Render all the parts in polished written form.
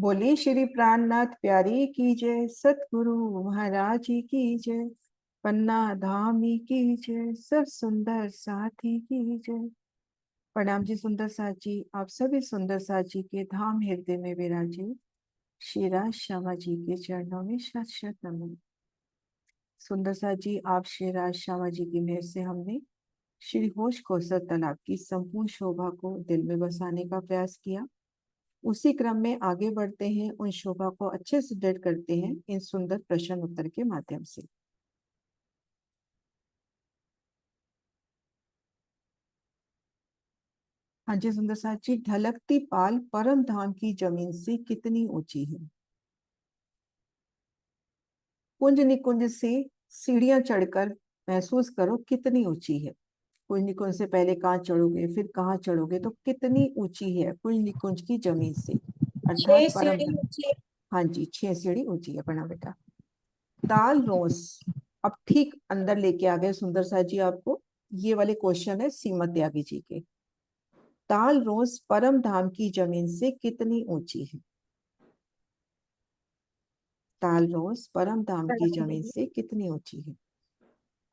बोली श्री प्राणनाथ प्यारी की जय, सतगुरु महाराज जी की जय, पन्ना धामी की जय, सब सुंदर साथी की जय। प्रणाम जी सुंदर साथ जी, आप सभी सुंदर साथ जी के धाम हृदय में विराजे श्री राज श्यामा जी के चरणों में शत शत नमन। सुंदर साथ जी, आप श्री राज श्यामा जी की मेहर से हमने श्री होश कोसर तालाब की संपूर्ण शोभा को दिल में बसाने का प्रयास किया। उसी क्रम में आगे बढ़ते हैं, उन शोभा को अच्छे से दृढ़ करते हैं इन सुंदर प्रश्न उत्तर के माध्यम से। हाँ जी सुंदर साथ जी, ढलकती पाल परम धाम की जमीन से कितनी ऊंची है? कुंज निकुंज से सीढ़ियां चढ़कर महसूस करो कितनी ऊंची है। कुंज निकुंज से पहले कहाँ चढ़ोगे, फिर कहाँ चढ़ोगे, तो कितनी ऊंची है कुंज निकुंज की जमीन से, छह अर्थात परम सीढ़ी धाम। ऊंची है। हाँ जी, 6 सीढ़ी ऊंची है। प्रणाम बेटा। ताल रोस, अब ठीक अंदर लेके आ गए सुंदर साथ जी आपको। ये वाले क्वेश्चन है सीमा त्यागी जी के। ताल रोस परम धाम की जमीन से कितनी ऊंची है? ताल रोस परम धाम की जमीन से कितनी ऊंची है?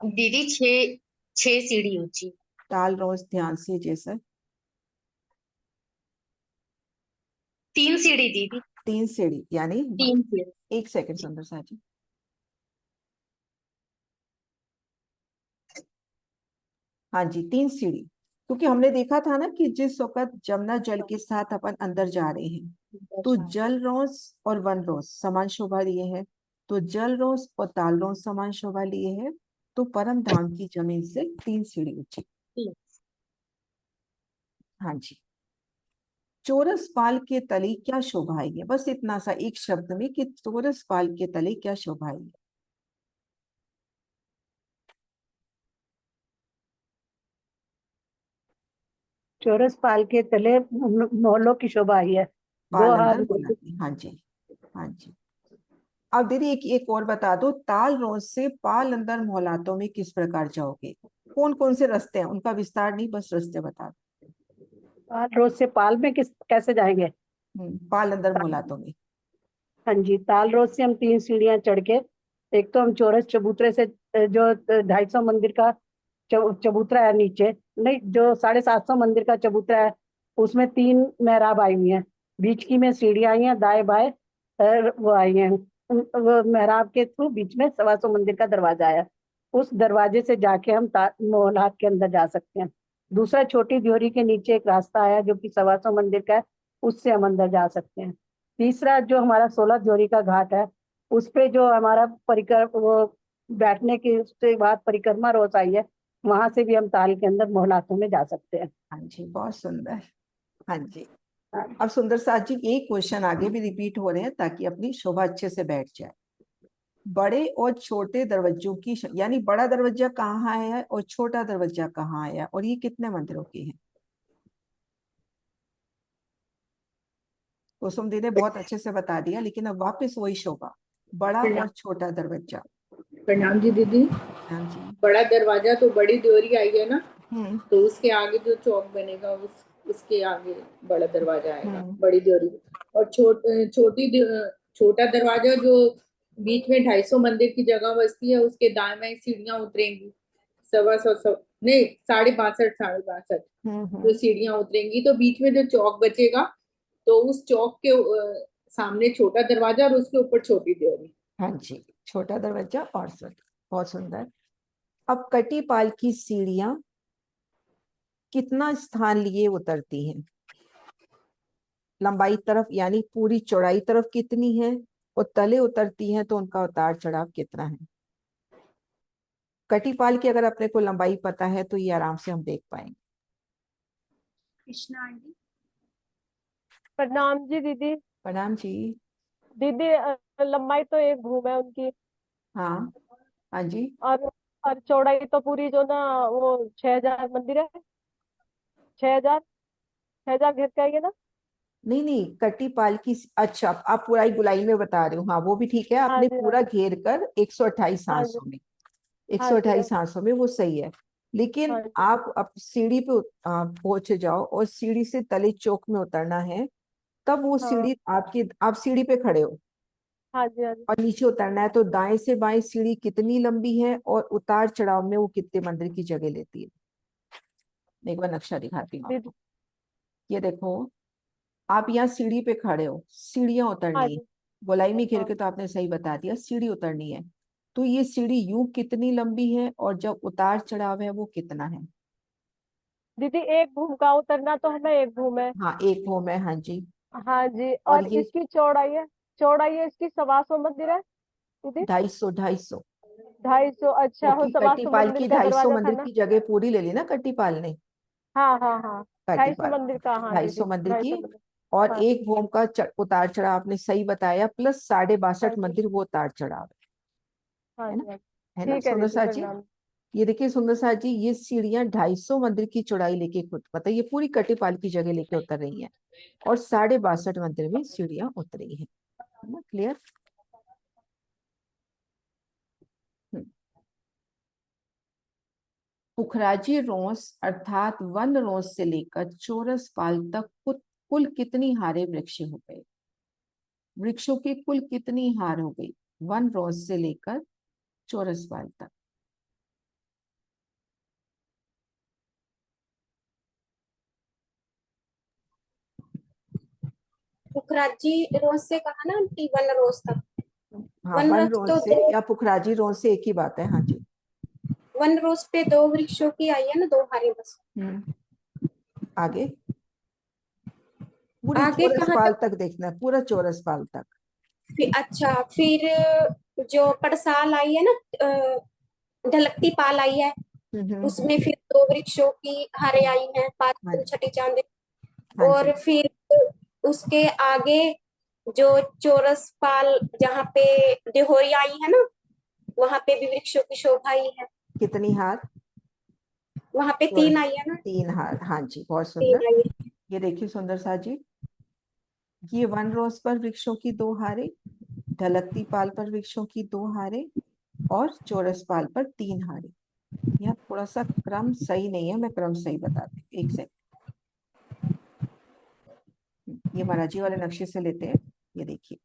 दीदी छह छह सीढ़ी ऊंची। ताल रोस ध्यान से जैसा। 3 सीढ़ी दीदी। 3 सीढ़ी यानी 3 सीढ़ी। 1 सेकंड सुंदर साथ जी। हाँ जी, 3 सीढ़ी। क्योंकि हमने देखा था ना कि जिस वक्त जमुना जल के साथ अपन अंदर जा रहे हैं तो जल रोस और वन रोस समान शोभा लिए हैं, तो जल रोस और ताल रोस समान शोभा लिए हैं, तो परम धाम की जमीन से 3 सीढ़ी ऊंची। हाँ जी। चोरस पाल के तले क्या शोभा है? बस इतना सा एक शब्द में कि चोरस पाल के तले क्या शोभा है। चौरस पाल के तले मोहल्लों की शोभा आई है। दो पाल अंदर हाथ बुलाती। हाँ जी। हाँ जी। अब दीदी एक एक और बता दो, ताल रोज से पाल अंदर मोहलातों में किस प्रकार जाओगे? कौन कौन से रास्ते हैं, उनका विस्तार नहीं, बस रास्ते बता पाल रोड से पाल में कैसे जाएंगे? दो। पाल अंदर मोहलातों में। हाँ जी, ताल रोड से हम 3 सीढ़ियां चढ़ के, एक तो हम चौरस चबूतरे से जो 250 मंदिर का चबूतरा है नीचे, नहीं जो 750 मंदिर का चबूतरा है, उसमें 3 मेहराब आई हुई हैं। बीच की में सीढ़ियां आई हैं, दाएं बाएं वो आई हैं। वो मेहराब के थ्रू बीच में 125 मंदिर का दरवाजा है। उस दरवाजे से जाके हम मोहल्लात के अंदर जा सकते हैं। दूसरा, छोटी ड्योरी के नीचे एक रास्ता आया जो कि 125 मंदिर का है, उससे हम अंदर जा सकते हैं। तीसरा, जो हमारा 16 ड्योरी का घाट है, उस पे जो हमारा वो बैठने की उसके बाद परिक्रमा रोज आई है, वहां से भी हम ताल के अंदर मोहलातों में जा सकते हैं। हाँ जी, बहुत सुंदर। हाँ जी। अब सुंदर साथ जी, एक क्वेश्चन आगे भी रिपीट हो रहे हैं ताकि अपनी शोभा अच्छे से बैठ जाए। बड़े और छोटे दरवाजों की यानी बड़ा दरवाजा कहाँ है और छोटा दरवाजा कहाँ है, और ये कितने मंदिरों के हैं? कुसुम दी ने बहुत अच्छे से बता दिया, लेकिन अब वापस वही शोभा, बड़ा और छोटा दरवाजा। प्रणाम जी दीदी। हाँ जी। बड़ा दरवाजा तो बड़ी ड्योरी आई है ना, हम्म। तो उसके आगे जो चौक बनेगा उसके आगे बड़ा दरवाजा आएगा, हम्म। बड़ी ड्योरी। और छोटा दरवाजा जो बीच में 250 मंदिर की जगह बसती है, उसके दाएं बाएं सीढ़ियां उतरेंगी। 125 नहीं, 65 जो सीढ़ियां उतरेंगी, तो बीच में जो चौक बचेगा, तो उस चौक के सामने छोटा दरवाजा और उसके ऊपर छोटी ड्योरी। हाँ जी, छोटा दरवाजा और बहुत सुंदर। अब कटी पाल की सीढ़ियां कितना स्थान लिए उतरती हैं? लंबाई तरफ यानी पूरी चौड़ाई तरफ कितनी है, और तले उतरती हैं तो उनका उतार चढ़ाव कितना है? कटी पाल की अगर अपने को लंबाई पता है तो ये आराम से हम देख पाएंगे। कृष्णा आंटी। प्रणाम जी दीदी। प्रणाम जी। दीदी लंबाई तो एक भूम है उनकी। हाँ। हाँ जी। और और चौड़ाई तो पूरी जो ना वो 6000 मंदिर है। 6000 6000 घेर के आएंगे ना। नहीं नहीं, कटी पाल की, अच्छा आप पूरा ही गुलाई में बता रहे हो, हाँ वो भी ठीक है, हाँ आपने जी, हाँ पूरा जी, घेर कर 128 हाँ जी, सांसों में, एक हाँ सौ जी, हाँ अट्ठाईस जी, सांसों में वो सही है। लेकिन हाँ जी, आप अब सीढ़ी पे पहुंच जाओ और सीढ़ी से तले चौक में उतरना है, तब वो हाँ सीढ़ी आपकी, आप सीढ़ी पे खड़े हो हाँ जी हाँ जी। और नीचे उतरना है, तो दाएं से बाएं सीढ़ी कितनी लंबी है और उतार चढ़ाव में वो कितने मंदिर की जगह लेती है। मैं एक बार नक्शा दिखाती हूँ दीदी आपको। ये देखो, आप यहाँ सीढ़ी पे खड़े हो, सीढ़ियां हाँ उतरनी है, जी गोलाई में घेर हाँ के तो आपने सही बता दिया, सीढ़ी उतरनी है। तो ये सीढ़ी यूं कितनी लंबी है और जब उतार चढ़ाव है वो कितना है। दीदी, एक घूम का उतरना तो हमें एक घूम है। हाँ, एक होम है, हाँ जी। हाँ जी, और और ये इसकी चौड़ाई है इसकी 125 मंदिर है दीदी। 250 250, अच्छा हो, क्योंकि 125 कट्टीपाल मंदिर की का 250 दरवाजा था मंदिर ना। की जगह पूरी ले ली ना कट्टीपाल ने। हाँ हाँ हाँ, 250 कट्टीपाल मंदिर का, हाँ ढाई दीदी सौ मंदिर 250 की, मंदिर। और हाँ एक भूम का उतार चढ़ाव आपने सही बताया, प्लस हाँ 62 जी मंदिर वो उतार चढ़ाव हाँ है ना। जी हाँ जी। है ना ठीक है सुंदर दीदी, सा जी। प्रणाम। ये देखिए सुंदर सा जी, ये सीढ़ियां 250 मंदिर की चौड़ाई लेके खुद, मतलब ये पूरी कट्टीपाल की जगह लेके उतर रही हैं, और 62 मंदिर में सीढ़ियां उतरी हैं, है ना, क्लियर। पुखराजी रोंस अर्थात वन रोंस से लेकर चौरस पाल तक कुल कितनी हारे वृक्ष हो गए। वृक्षों की कुल कितनी हार हो गई वन रोज से लेकर चौरस पाल तक। पुखराजी रोज से कहा ना आंटी, वन रोज तक। हाँ, वन वन रोज रोज तो से दो, या पुखराजी रोज से एक ही बात है, हाँ जी। वन रोज पे 2 वृक्षों की आई है ना, 2 हारे बस। आगे पूरी आगे चौरस कहाँ पाल तक? तक देखना है, पूरा चौरस पाल तक। अच्छा, फिर जो पड़साल आई है ना, ढलकती पाल आई है, हम्म। उसमें फिर 2 वृक्षों की हारे आई हैं, हाँ पाँच जी, छठी चांद। हाँ और जी। फिर उसके आगे जो चौरस पाल, जहाँ पे देहोरी आई है ना, वहां पे भी वृक्षों की शोभा आई है। कितनी हार। वहां पे चौरस 3 आई है ना, 3 हार, हाँ जी, बहुत 3 सुंदर। आई है। ये देखिए सुंदर सा जी, ये वन रोज पर वृक्षों की 2 हारे, ढलकती पाल पर वृक्षों की 2 हारे, और चौरस पाल पर 3 हारे। यहाँ थोड़ा सा क्रम सही नहीं है, मैं क्रम सही बताती हूँ, एक सेकंड। ये महाराजी वाले नक्शे से लेते हैं। ये देखिए,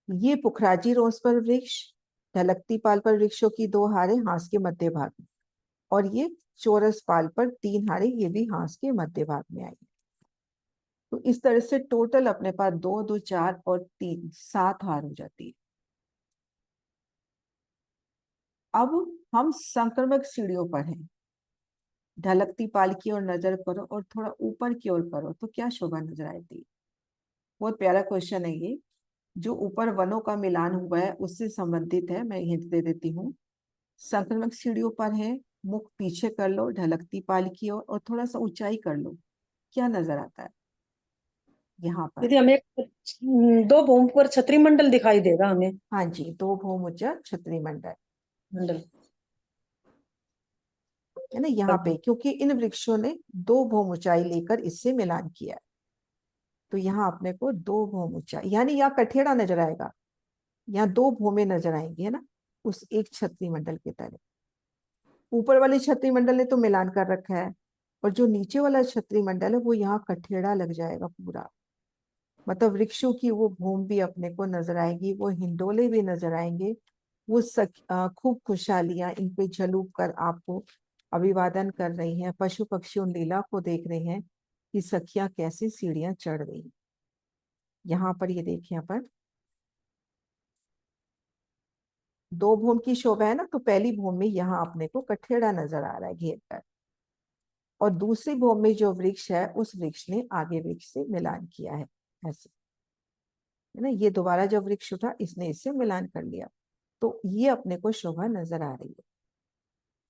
ये पुखराजी रोज पर वृक्ष, ढलकती पाल पर वृक्षों की 2 हारे हांस के मध्य भाग में, और ये चौरस पाल पर 3 हारे, ये भी हांस के मध्य भाग में आई। तो इस तरह से टोटल अपने पास 2 2 4 और 3 7 हार हो जाती है। अब हम संक्रमक सीढ़ियों पर हैं। ढलकती पाल की ओर नजर करो और थोड़ा ऊपर की ओर करो तो क्या शोभा नजर आती है। बहुत प्यारा क्वेश्चन है ये, जो ऊपर वनों का मिलान हुआ है उससे संबंधित है, मैं हिंट दे देती हूँ। संक्रमक सीढ़ियों पर है, मुख पीछे कर लो ढलकती पाल की ओर और थोड़ा सा ऊंचाई कर लो, क्या नजर आता है यहाँ पर। दीदी हमें 2 भूमि पर छतरी मंडल दिखाई देगा हमें। हाँ जी, 2 भूमुचा छतरी मंडल मंडल है ना यहाँ पे, क्योंकि इन वृक्षों ने 2 भूम ऊंचाई लेकर इससे मिलान किया है। तो यहाँ अपने को 2 भूम ऊंचाई, यानी यहाँ कठेड़ा नजर आएगा, यहाँ 2 भूमे नजर आएंगी, है ना, उस एक छतरी मंडल की तरह। ऊपर वाले छतरी मंडल ने तो मिलान कर रखा है, और जो नीचे वाला छतरी मंडल है वो यहाँ कठेड़ा लग जाएगा पूरा। मतलब वृक्षों की वो भूमि भी अपने को नजर आएगी, वो हिंडोले भी नजर आएंगे, वो खूब खुशहालियां इन पे झलूक कर आपको अभिवादन कर रही हैं। पशु पक्षी उन लीला को देख रहे हैं कि सखियां कैसे सीढ़ियां चढ़ रही। यहाँ पर ये देखिए, यहाँ पर 2 भूमि की शोभा है ना, तो पहली भूमि में यहाँ अपने को कठेड़ा नजर आ रहा है घेर कर, और दूसरी भूमि में जो वृक्ष है उस वृक्ष ने आगे वृक्ष से मिलान किया है, ऐसे, है ना। ये दोबारा जो वृक्ष उठा इसने इससे मिलान कर लिया, तो ये अपने को शोभा नजर आ रही है।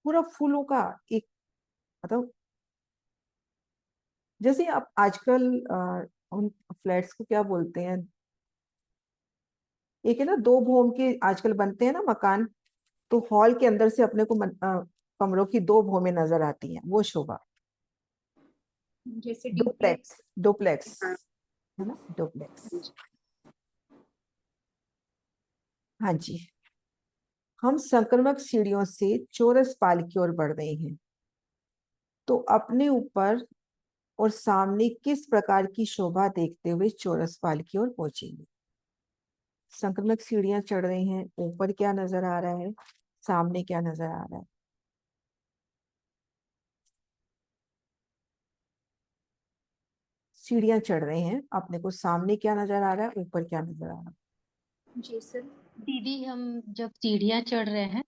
पूरा फूलों का एक, मतलब जैसे आप आजकल उन फ्लैट्स को क्या बोलते हैं, एक है ना 2 भूम के आजकल बनते हैं ना मकान, तो हॉल के अंदर से अपने को कमरों की 2 भूमें नजर आती हैं, वो शोभा। जैसे डुप्लेक्स, डुप्लेक्स हाँ। है ना, डुप्लेक्स। हाँ जी, हम संक्रमक सीढ़ियों से चौरस पाल की ओर बढ़ रहे हैं, तो अपने ऊपर और सामने किस प्रकार की शोभा देखते हुए चौरस पाल की ओर पहुंचेंगे। संक्रमक सीढ़ियां चढ़ रही हैं, ऊपर क्या नजर आ रहा है, सामने क्या नजर आ रहा है। सीढ़ियां चढ़ रहे हैं, अपने को सामने क्या नजर आ रहा है, ऊपर क्या नजर आ रहा है। जी सर। दीदी हम जब सीढ़ियां चढ़ रहे हैं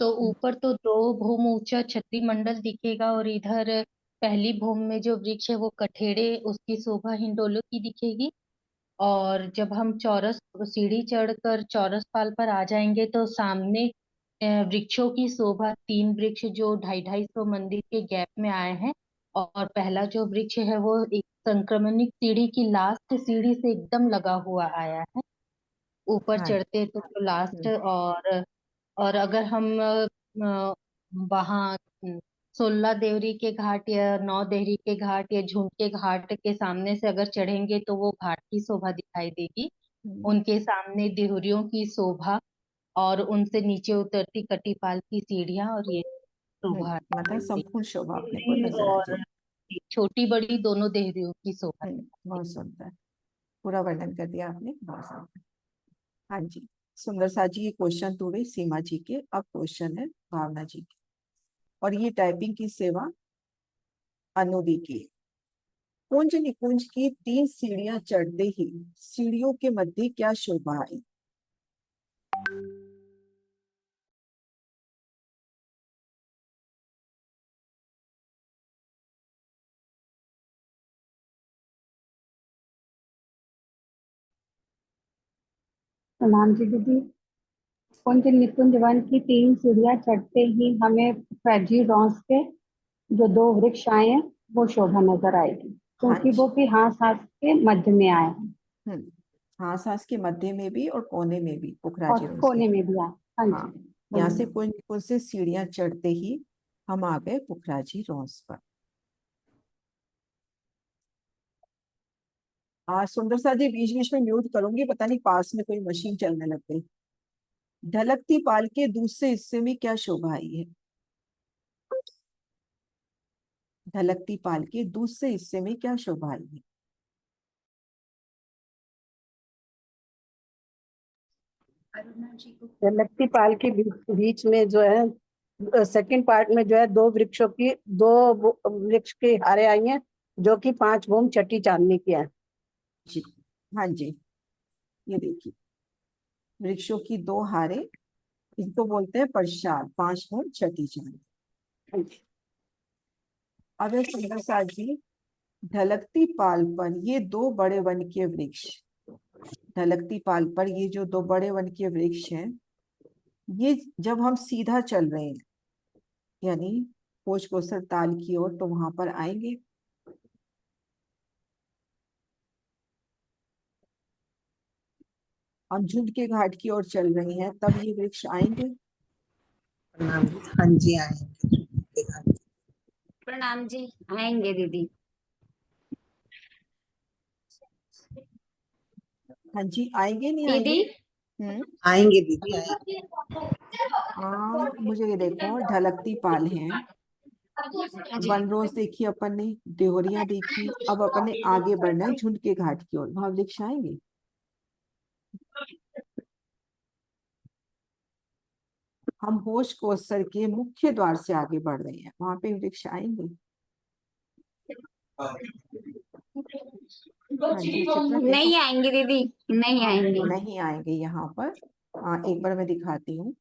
तो हम्म, ऊपर तो दो भूम ऊंचा छतरी मंडल दिखेगा, और इधर पहली भूम में जो वृक्ष है वो कठेड़े, उसकी शोभा हिंडोलों की दिखेगी। और जब हम चौरस सीढ़ी चढ़कर चौरस पाल पर आ जाएंगे तो सामने वृक्षों की शोभा, तीन वृक्ष जो 250-250 मंदिर के गैप में आए हैं। और पहला जो वृक्ष है वो एक संक्रमणिक सीढ़ी की लास्ट सीढ़ी से एकदम लगा हुआ आया है, ऊपर हाँ। चढ़ते तो लास्ट। हम्म, और अगर हम वहाँ 16 देवरी के घाट या 9 देवरी के घाट या झुंड के घाट के सामने से अगर चढ़ेंगे तो वो घाट की शोभा दिखाई देगी। हम्म, उनके सामने देहुरियों की शोभा, और उनसे नीचे उतरती कटीपाल की सीढ़ियां, और ये शोभा मतलब दिखाई संपूर्ण शोभा अपने को देगी। नजर आ और जाएगी। छोटी बड़ी दोनों देहरियों की शोभा बहुत दिखाई सुंदर, पूरा वर्णन कर दिया आपने, बहुत सुंदर। हाँ जी, सुंदर सा जी, ये क्वेश्चन तो गई सीमा जी के, अब क्वेश्चन है भावना जी के, और ये टाइपिंग की सेवा अनु दी की है। कुंज निकुंज की 3 सीढ़ियां चढ़ते ही सीढ़ियों के मध्य क्या शोभा आई। प्रणाम जी दीदी। कुंज निकुंज वन की 3 सीढ़ियां चढ़ते ही हमें फैजी रॉस के जो 2 वृक्ष आए हैं वो शोभा नजर आएगी, हाँ क्योंकि वो जी। भी हाथ हाथ के मध्य में आए हैं हाँ, सांस के मध्य में भी और कोने में भी, और पुखराजी रोज के। कोने में भी आए। हाँ जी। हाँ, यहाँ से कुंज निकुंज से सीढ़ियां चढ़ते ही हम आ गए पुखराजी रोज पर। सुंदर सा जी, बीच बीच में म्यूट करूंगी, पता नहीं पास में कोई मशीन चलने लग गई। ढलकती पाल के दूसरे हिस्से में क्या शोभा आई है। ढलकती पाल के दूसरे हिस्से में क्या शोभा आई है। लत्ती पाल के बीच में जो है सेकंड पार्ट में जो है 2 वृक्षों की 2 वृक्ष की हारे आई हैं, जो कि 5 भूम छठी चांदनी की है। जी, हाँ जी, ये देखिए, वृक्षों की 2 हारे, इनको बोलते हैं प्रसाद, 5 फूल छठी चांद। अब एक सुंदर सा जी, ढलकती पाल पर ये 2 बड़े वन के वृक्ष, ढलकती पाल पर ये जो 2 बड़े वन के वृक्ष हैं, ये जब हम सीधा चल रहे हैं, यानी कोच कोसर ताल की ओर, तो वहां पर आएंगे। हम झुंड के घाट की ओर चल रहे हैं, तब ये वृक्ष आएंगे। प्रणाम जी। हाँ जी आएंगे। प्रणाम जी। आएंगे दीदी। हाँ जी, आएंगे नहीं दीदी। आएंगे। आएंगे दीदी आएंगे। मुझे ये देखो, ढलकती पाल है, वन रोज देखी अपन ने, देहोरियां देखी, अब अपन ने आगे बढ़ना है झुंड के घाट की ओर, वहां वृक्ष आएंगे। हम होश कोसर के मुख्य द्वार से आगे बढ़ रहे हैं, वहां पे वृक्ष आएंगे। हाँ जी, चित्रा देखो। नहीं आएंगे दीदी, नहीं हाँ, आएंगे। नहीं आएंगे यहाँ पर। एक बार मैं दिखाती हूँ।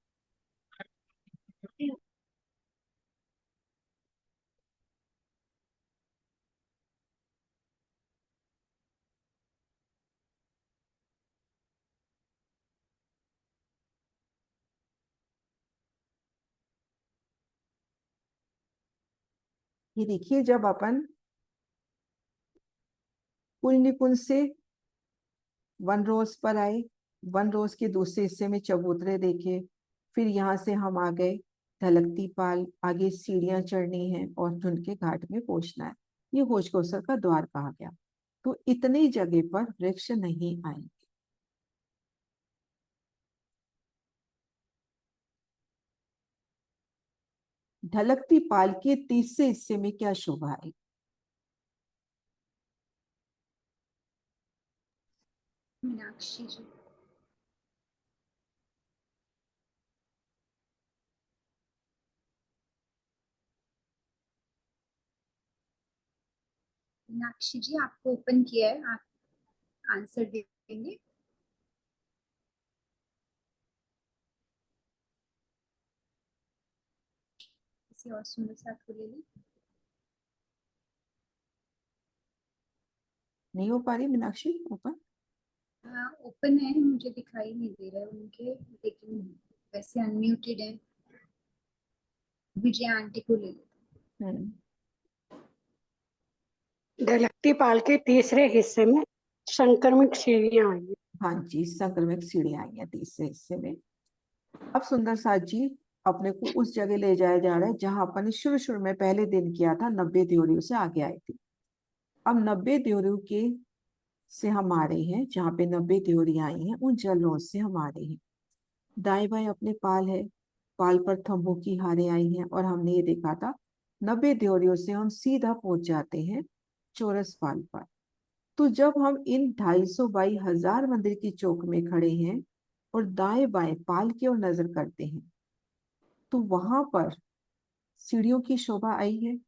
ये देखिए, जब अपन कुल निकुंज से वन रोज पर आए, वन रोज के दूसरे हिस्से में चबूतरे देखे, फिर यहाँ से हम आ गए ढलकती पाल, आगे सीढ़ियां चढ़नी है और झुंड के घाट में पहुंचना है। ये होश कोसर का द्वार कहा गया। तो इतनी जगह पर वृक्ष नहीं आएंगे। ढलकती पाल के तीसरे हिस्से में क्या शोभा है। मीनाक्षी जी। मीनाक्षी जी आपको ओपन किया है, आप आंसर देंगे। किसी और सुंदर साथ को ले लें। नहीं हो पा रही मीनाक्षी ओपन? हाँ ओपन है, मुझे दिखाई नहीं दे रहा है उनके, लेकिन वैसे अनम्यूटेड है। विजय आंटी को ले लेते हम्म, दलकती पाल के तीसरे हिस्से में संक्रमित सीढ़ियां आई हैं। हाँ जी, संक्रमित सीढ़ियां आई हैं तीसरे हिस्से में। अब सुंदर साथ जी अपने को उस जगह ले जाया जा रहा है जहां अपन ने शुरू शुरू में पहले दिन किया था, 90 देवरियों से आगे आए थे। अब 90 देवरियों के से हम आ रहे हैं, जहाँ पे 90 देवरियां आई हैं उन जल से हम आ रहे हैं। दाएं बाएं अपने पाल है, पाल पर तंबू की हारें आई हैं और हमने ये देखा था 90 देवरियों से हम सीधा पहुंच जाते हैं चौरस पाल पर। तो जब हम इन 250 बाई 1000 मंदिर की चौक में खड़े हैं और दाएं बाएं पाल की ओर नजर करते हैं, तो वहां पर सीढ़ियों की शोभा आई है।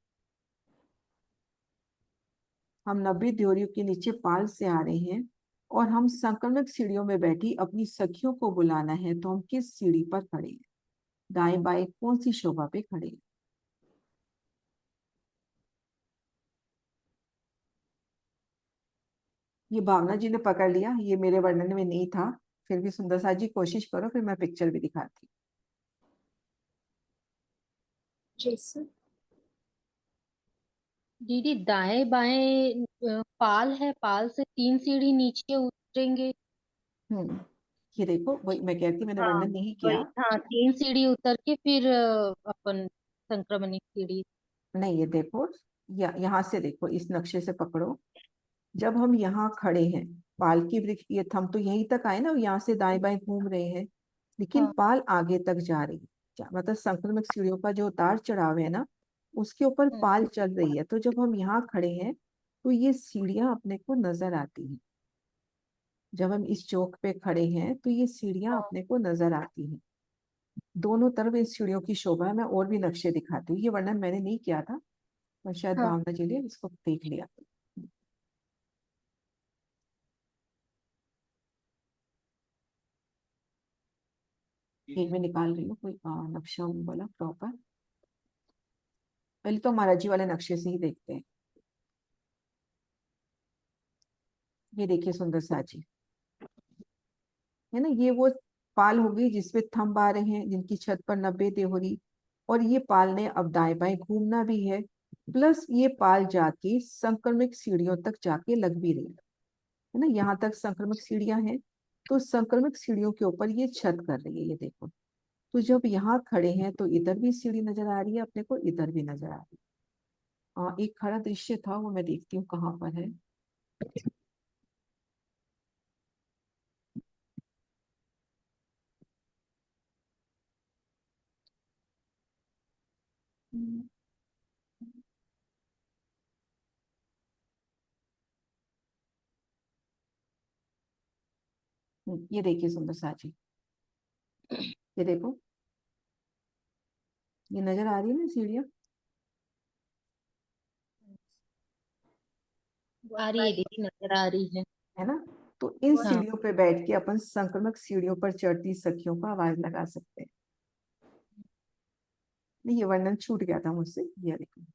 हम 90 देवरियों के नीचे पाल से आ रहे हैं और हम संक्रमित सीढ़ियों में बैठी अपनी सखियों को बुलाना है, तो हम किस सीढ़ी पर खड़े हैं, दाएं बाएं कौन सी शोभा पे खड़े हैं? ये भावना जी ने पकड़ लिया, ये मेरे वर्णन में नहीं था, फिर भी सुंदर सा जी कोशिश करो, फिर मैं पिक्चर भी दिखाती। जैसे दीदी दाएं बाएं पाल है, पाल से 3 सीढ़ी नीचे उतरेंगे। ये देखो, वही मैं कहती, मैंने हाँ वर्णन नहीं वही, किया। हाँ 3 सीढ़ी उतर के फिर अपन संक्रमणित सीढ़ी। नहीं, ये देखो, यहाँ से देखो, इस नक्शे से पकड़ो। जब हम यहाँ खड़े हैं, पाल की वृक्ष, ये हम तो यहीं तक आए ना, यहाँ से दाएं बाएं घूम रहे हैं, लेकिन हाँ पाल आगे तक जा रही है। मतलब संक्रमित सीढ़ियों का जो उतार चढ़ाव है ना, उसके ऊपर हम्म, पाल चल रही है। तो जब हम यहाँ खड़े हैं तो ये सीढ़ियां अपने को नजर आती हैं। जब हम इस चौक पे खड़े हैं तो ये सीढ़ियां हाँ अपने को नजर आती हैं। दोनों तरफ इन सीढ़ियों की शोभा है। मैं और भी नक्शे दिखाती हूँ, ये वर्णन मैंने नहीं किया था, और शायद हाँ भावना जी ने इसको देख लिया। एक में निकाल रही हूँ कोई नक्शा वाला प्रॉपर। पहले तो हमारा जी वाले नक्शे से ही देखते हैं। ये देखिए सुंदर सा जी, है ना, ये वो पाल होगी जिसपे थंब आ रहे हैं, जिनकी छत पर 90 देवरी, और ये पाल ने अब दाएं बाएं घूमना भी है, प्लस ये पाल जाके संक्रमित सीढ़ियों तक जाके लग भी रही है ना। यहाँ तक संक्रमित सीढ़ियां हैं, तो संक्रमित सीढ़ियों के ऊपर ये छत कर रही है, ये देखो। तो जब यहाँ खड़े हैं तो इधर भी सीढ़ी नजर आ रही है अपने को, इधर भी नजर आ रही है। एक खड़ा दृश्य था, वो मैं देखती हूँ कहाँ पर है। ये देखिए सुंदर सा जी, ये देखो, ये नजर आ रही है ना सीढ़ियाँ, आ रही है दीदी, नजर आ रही है। है ना। तो इन हाँ सीढ़ियों पे बैठ के अपन संक्रमक सीढ़ियों पर चढ़ती सखियों का आवाज लगा सकते हैं। नहीं, ये वर्णन छूट गया था मुझसे, ये देखो।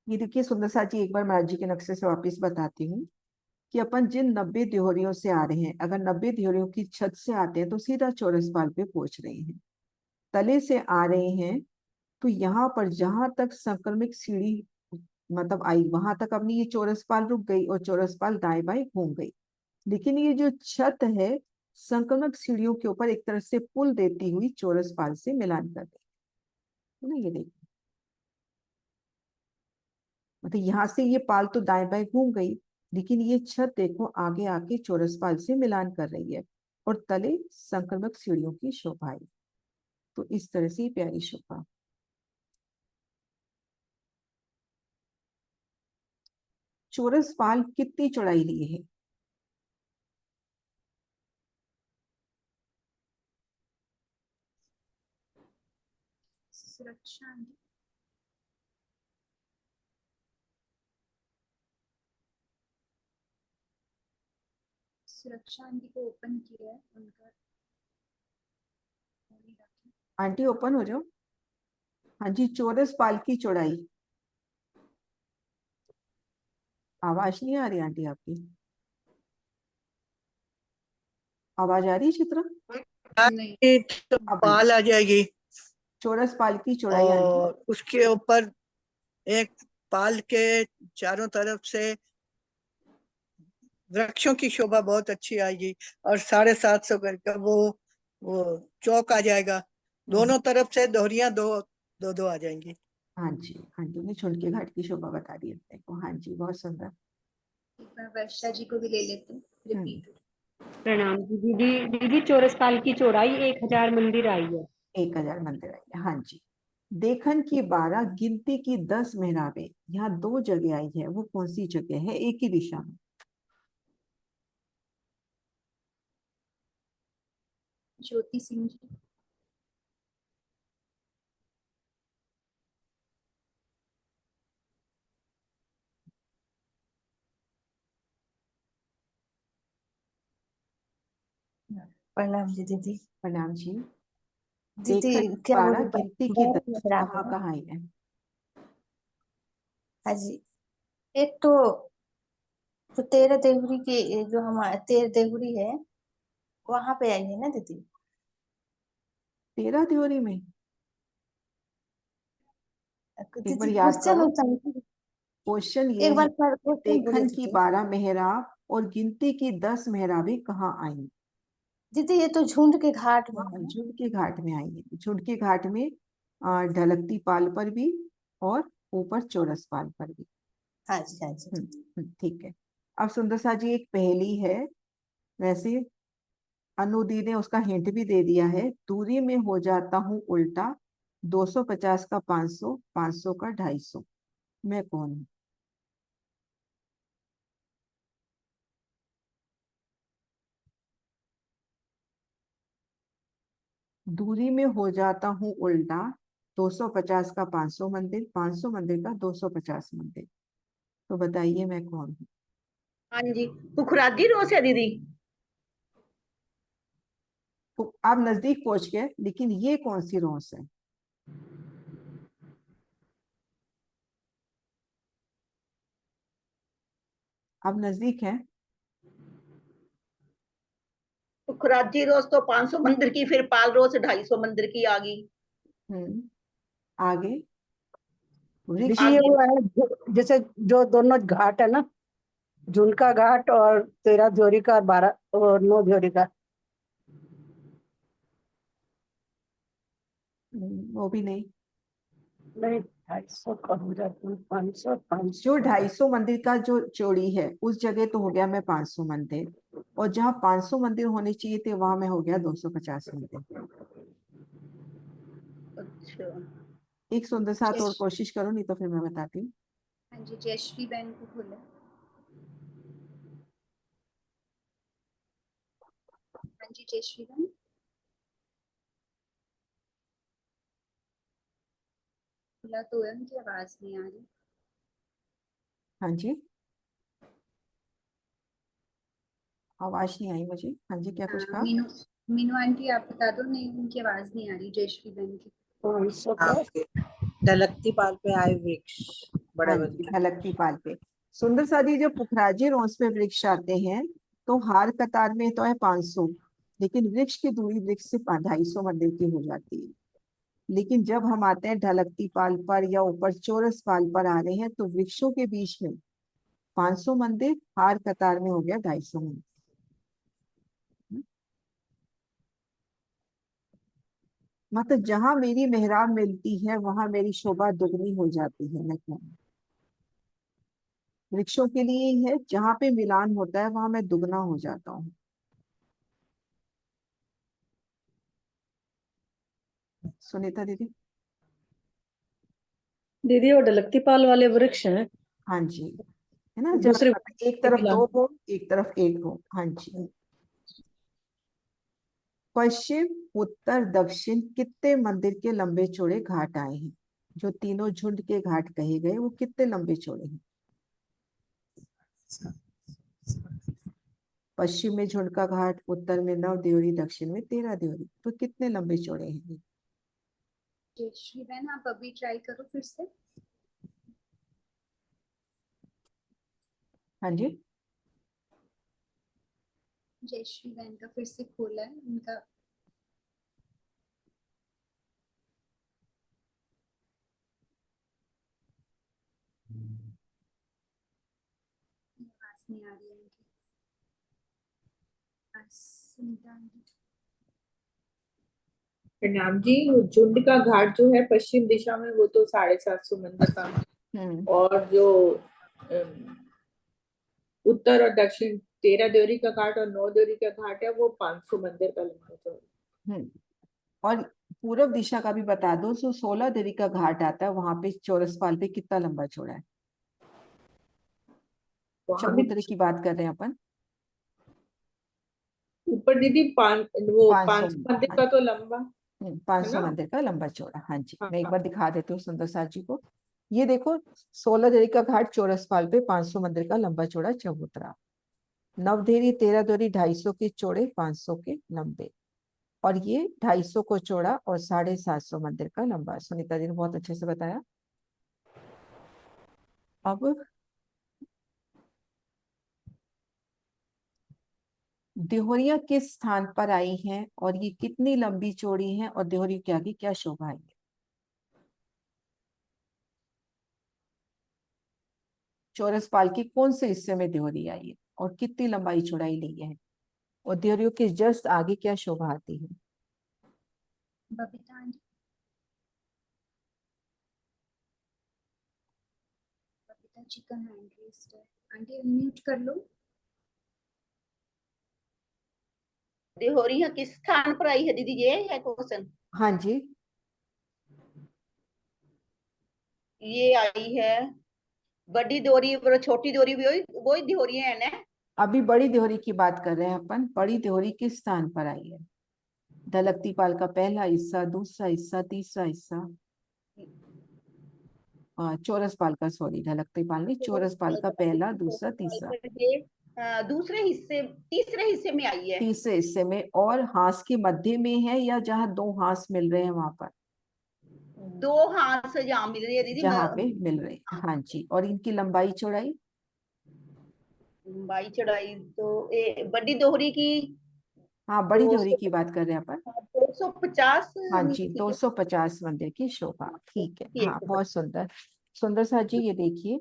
ये देखिए सुंदर सा जी, एक बार मैं आज जी के नक्शे से वापस बताती हूँ कि अपन जिन 90 देहरियों से आ रहे हैं, अगर 90 देहरियों की छत से आते हैं तो सीधा चौरस पाल पे पहुंच रहे हैं। तले से आ रहे हैं तो यहाँ पर जहां तक संक्रमित सीढ़ी मतलब आई, वहां तक अपनी ये चौरस पाल रुक गई और चौरस पाल दाएं बाएं घूम गई। लेकिन ये जो छत है, संक्रमक सीढ़ियों के ऊपर एक तरह से पुल देती हुई चौरस पाल से मिलान कर रही है ना। ये देखो, मतलब यहाँ से ये पाल तो दाएं बाएं घूम गई, लेकिन ये छत देखो आगे आके चौरस पाल से मिलान कर रही है, और तले संक्रमक सीढ़ियों की शोभा आई। तो इस तरह से ये प्यारी शोभा। चौरस पाल कितनी चौड़ाई लिए है? सुरक्षा सुरक्षा आंटी को ओपन किया है उनका। आंटी ओपन हो जाओ। हाँ जी, चौरस पाल की चौड़ाई। आवाज नहीं आ रही आंटी आपकी। आवाज आ रही है चित्रा? नहीं। तो अब पाल आ जाएगी चौरस पाल की चौड़ाई आंटी। और उसके ऊपर एक पाल के चारों तरफ से वृक्षों की शोभा बहुत अच्छी आएगी और 750 करके वो चौक आ जाएगा। दोनों तरफ से दोहरियां दो दो दो आ जाएंगी। हाँ जी, आंटी ने झुंड घाट की शोभा बता दी अपने को। हाँ जी, बहुत सुंदर। एक बार वर्षा जी को भी ले लेते हैं, रिपीट। प्रणाम जी दीदी। दीदी चौरस पाल की चौड़ाई 1000 मंदिर आई है। 1000 मंदिर आई है। हाँ जी। देखन की 12 गिनती की 10 मेहराबें, यहाँ 2 जगह आई है, वो कौन सी जगह है एक ही दिशा में? ज्योति सिंह जी। प्रणाम जी दीदी। प्रणाम जी। दीदी देखन की क्या 12 वो गिनती की 10 मेहराब कहाँ है? कहाँ आई है? हाँ जी। एक तो 13 देवरी की जो हमारे 13 देवरी है वहां पे आई है ना दीदी? 13 देवरी में? एक बार दीदी याद क्वेश्चन करो। हो सकती क्वेश्चन ये एक है, बार क्वेश्चन बोलिए देखन की दीदी। 12 मेहराब और गिनती की 10 मेहराबें कहाँ आई? दीदी ये तो झुंड के घाट में है ना? झुंड के घाट में आई है। झुंड के घाट में ढलकती पाल पर भी और ऊपर चौरस पाल पर भी। हाँ जी हाँ जी। ठीक है। अब सुंदर सा जी एक पहेली है, वैसे अनुदी ने उसका हिंट भी दे दिया है। दूरी में हो जाता हूँ उल्टा, 250 का 500, 500 का 250, मैं कौन हूँ? दूरी में हो जाता हूँ उल्टा, 250 का 500 मंदिर, 500 मंदिर का 250 मंदिर, तो बताइए मैं कौन हूँ? हाँ जी, पुखराजी रोज है दीदी। तो आप नजदीक पहुंच गए, लेकिन ये कौन सी रोस है? आप नजदीक है। पुखराजी रोज तो 500 मंदिर की, फिर पाल रोज 250 मंदिर की आ गई। आगे वृक्ष। दीदी ये वो है जैसे जो दोनों घाट है ना, झुनका घाट और 13 जोड़ी का 12 और 9 जोड़ी का। वो भी नहीं। नहीं 250 का हो जाता है, 500 जो 500 250 मंदिर का जो चौड़ी है उस जगह तो हो गया मैं 500 मंदिर, और जहाँ 500 मंदिर होने चाहिए थे वहां मैं हो गया 250 मंदिर। अच्छा। एक सुंदर साथ और कोशिश करो, नहीं तो फिर मैं बताती हूँ। हाँ जी, जयश्री बहन को खोला। हाँ जी जयश्री बहन। खुला तो है, उनकी आवाज नहीं आ रही। हाँ जी, आवाज नहीं आई मुझे। हाँ जी, क्या कुछ कहा? मीनू मीनू आंटी आप बता दो। नहीं, उनकी आवाज नहीं आ रही जयश्री बहन की। ढलकती पाल पे आए वृक्ष बड़ा हाँ जी, ढलकती पाल पे। सुंदर सा जी जब पुखराजी रोज पे वृक्ष आते हैं तो हार कतार में तो है 500, लेकिन वृक्ष की दूरी वृक्ष से 250 मंदिर की हो जाती है। लेकिन जब हम आते हैं ढलकती पाल पर या ऊपर चौरस पाल पर आ रहे हैं तो वृक्षों के बीच में 500 मंदिर, हार कतार में हो गया 250 मंदिर। मतलब जहां मेरी मेहराब मिलती है वहां मेरी शोभा दुगनी हो जाती है। मैं क्या, वृक्षों के लिए ही है, जहां पे मिलान होता है वहां मैं दुगना हो जाता हूँ। सुनीता दीदी। दीदी वो ढलकती पाल वाले वृक्ष हैं। हाँ जी, है ना। दूसरे एक तरफ दो भूम, एक तरफ एक भूम। हाँ जी। पश्चिम उत्तर दक्षिण कितने मंदिर के लंबे चौड़े घाट आए हैं? जो तीनों झुंड के घाट कहे गए वो कितने लंबे चौड़े हैं? पश्चिम में झुंड का घाट, उत्तर में नव देवरी, दक्षिण में 13 देवरी, तो कितने लंबे चौड़े हैं ये? जयश्री बहन आप अभी ट्राई करो फिर से। हाँ जी। जयश्री बहन का फिर से खोला है उनका। आवाज नहीं आ रही है उनकी। प्रणाम जी, वो झुंड का घाट जो है पश्चिम दिशा में, वो तो 750 मंदिर का, और जो उत्तर और दक्षिण 13 देवरी का घाट और 9 देवरी का घाट है वो 500 मंदिर का लंबा चौड़ा। और पूर्व दिशा का भी बता दो, जो 16 देवी का घाट आता है वहां पे चौरस पाल पे कितना लंबा चौड़ा है? चबूतरे की बात कर रहे हैं अपन। ऊपर दीदी वो 500 मंदिर का तो लंबा 500 मंदिर का लंबा चौड़ा। हाँ जी, मैं एक बार दिखा देती हूँ सुंदर साथ जी को। ये देखो 16 देवी का घाट चौरसपाल पे 500 मंदिर का लंबा चौड़ा चबूतरा। नवदेरी 13 देवरी 250 के चौड़े 500 के लंबे, और ये 250 को चौड़ा और 750 मंदिर का लंबा। सुनीता जी ने बहुत अच्छे से बताया। अब देहोरियां किस स्थान पर आई हैं और ये कितनी लंबी चौड़ी हैं और देहोरी के आगे क्या शोभा है? चौरस पाल के कौन से हिस्से में देहोरी आई है और कितनी लंबाई चौड़ाई ली है, और देहोरियों के जस्ट आगे क्या शोभा आती है? बबीता आंटी। बबीता जी का हैंड रेज्ड है, आंटी अनम्यूट कर लो। देहोरिया किस स्थान पर आई है दीदी, ये है क्वेश्चन? हाँ जी। ये आई है बड़ी दोहरी और छोटी दोहरी, वही देहोरी है ना? अभी बड़ी देहोरी की बात कर रहे हैं अपन। बड़ी देहोरी किस स्थान पर आई है? धलकती पाल का पहला हिस्सा, दूसरा हिस्सा, तीसरा हिस्सा। चौरस पाल का, सॉरी धलकती पाल नहीं, चौरस पाल का पहला, दूसरा, तीसरा। दूसरे हिस्से, तीसरे हिस्से में आई है। तीसरे हिस्से में, और हाथ के मध्य में है या जहाँ दो हाथ मिल रहे हैं वहां पर? दो हाथ से जहाँ मिल रही है दीदी, जहाँ पे मिल रहे हैं। हाँ जी। और इनकी लंबाई चौड़ाई? लंबाई चढ़ाई तो बड़ी दोहरी की, हाँ बड़ी देहोरी की बात कर रहे हैं अपन। 250। हाँ जी, 250 मंदिर की शोभा। ठीक है, हाँ बहुत सुंदर। सुंदर सा जी, ये देखिए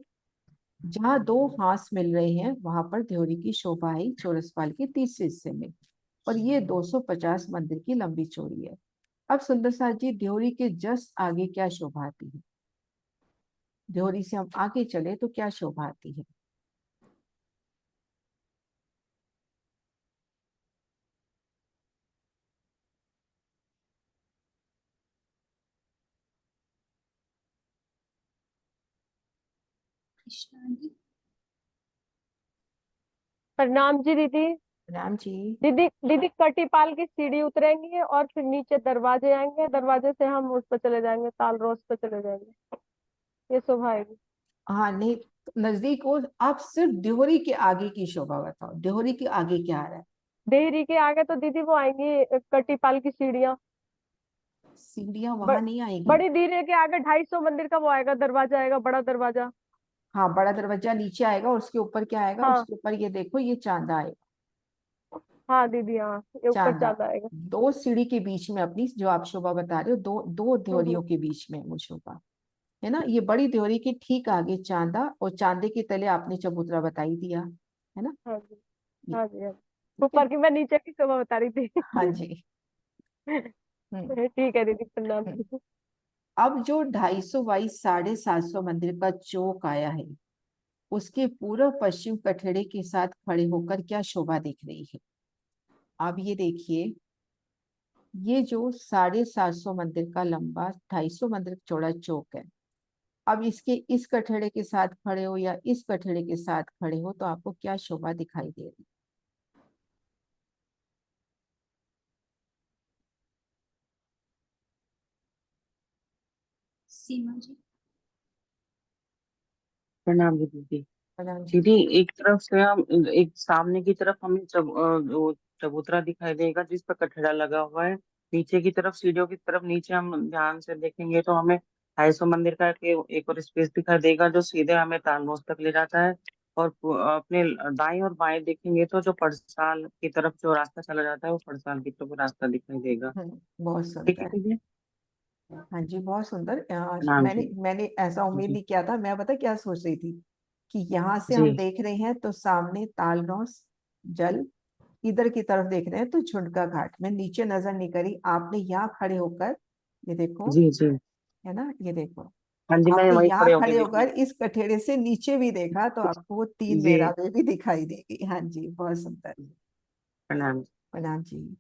जहाँ दो हाथ मिल रहे हैं वहां पर देहोरी की शोभा है चौरसपाल के तीसरे हिस्से में, और ये 250 मंदिर की लंबी चौड़ी है। अब सुंदर सा जी, देहोरी के जस्ट आगे क्या शोभा आती है? देहोरी से हम आगे चले तो क्या शोभा आती है? कृष्णा आंटी। प्रणाम जी दीदी। राम जी। दीदी दीदी कटीपाल की सीढ़ी उतरेंगे और फिर नीचे दरवाजे आएंगे, दरवाजे से हम उस पर चले जाएंगे, ताल रोज पे चले जाएंगे, ये शोभा आएगी। हाँ नहीं, नजदीक हो। आप सिर्फ देहोरी के आगे की शोभा बताओ, देहोरी के आगे क्या आ रहा है? देहरी के आगे तो दीदी वो आएंगी कटीपाल की सीढ़ियाँ। सीढ़ियां वहां नहीं आएगी। बड़ी देहरी के आगे 250 मंदिर का वो आएगा, दरवाजा आएगा, बड़ा दरवाजा। हाँ बड़ा दरवाजा नीचे आएगा, और उसके ऊपर क्या आएगा? हाँ उसके ऊपर ये देखो, ये चांदा आएगा। हाँ दीदी, हाँ ये ऊपर चांदा चांदा आएगा। दो सीढ़ी के बीच में, अपनी जो आप शोभा बता रहे हो, दो दो हम्म। देहरियों के बीच में वो शोभा है ना। ये बड़ी देहरी के ठीक आगे चांदा, और चांदे के तले आपने चबूतरा बता ही दिया है ना। हाँ जी, ये हाँ जी, हाँ जी। ठीक है। ऊपर की मैं नीचे की शोभा बता रही थी। हाँ जी। हम्म ठीक है दीदी, प्रणाम। हम्म। अब जो 250 बाई 750 मंदिर का चौक आया है, उसके पूर्व पश्चिम कठेड़े के साथ खड़े होकर क्या शोभा दिख रही है? अब ये देखिए, ये जो 750 मंदिर का लंबा 250 मंदिर चौड़ा चौक है, अब इसके इस कठड़े के साथ खड़े हो या इस कठड़े के साथ खड़े हो तो आपको क्या शोभा दिखाई दे रही? सीमा जी। प्रणाम जी दीदी। प्रणाम जी। दीदी एक तरफ से हम एक सामने की तरफ हमें वो चबूतरा दिखाई देगा जिस पर कठड़ा लगा हुआ है। नीचे की तरफ सीढ़ियों की तरफ नीचे हम ध्यान से देखेंगे तो हमें 250 मंदिर का एक और स्पेस दिखाई देगा जो सीधे हमें तालनोस तक ले जाता है। और अपने दाएं और बाएं देखेंगे तो जो पड़साल की तरफ जो रास्ता चला जाता है वो पड़साल की तरफ रास्ता दिखाई देगा। बहुत ठीक है सुंदर। दीदी। हाँ जी, बहुत सुंदर। नाम मैंने जी। मैंने ऐसा उम्मीद जी नहीं किया था। मैं पता क्या सोच रही थी कि यहाँ से हम जी देख रहे हैं तो सामने तालनोस जल, इधर की तरफ देख रहे हैं तो झुंडका घाट। मैं नीचे नजर नहीं करी, आपने यहाँ खड़े होकर, ये देखो, जी जी। है ना, ये देखो, हाँ जी मैं आपने वहीं यहाँ खड़े होके खड़े देख होकर लिया। इस कठेड़े से नीचे भी देखा तो आपको वो तीन जी मेहराबें भी दिखाई देगी। हाँ जी, बहुत सुंदर। प्रणाम। प्रणाम जी।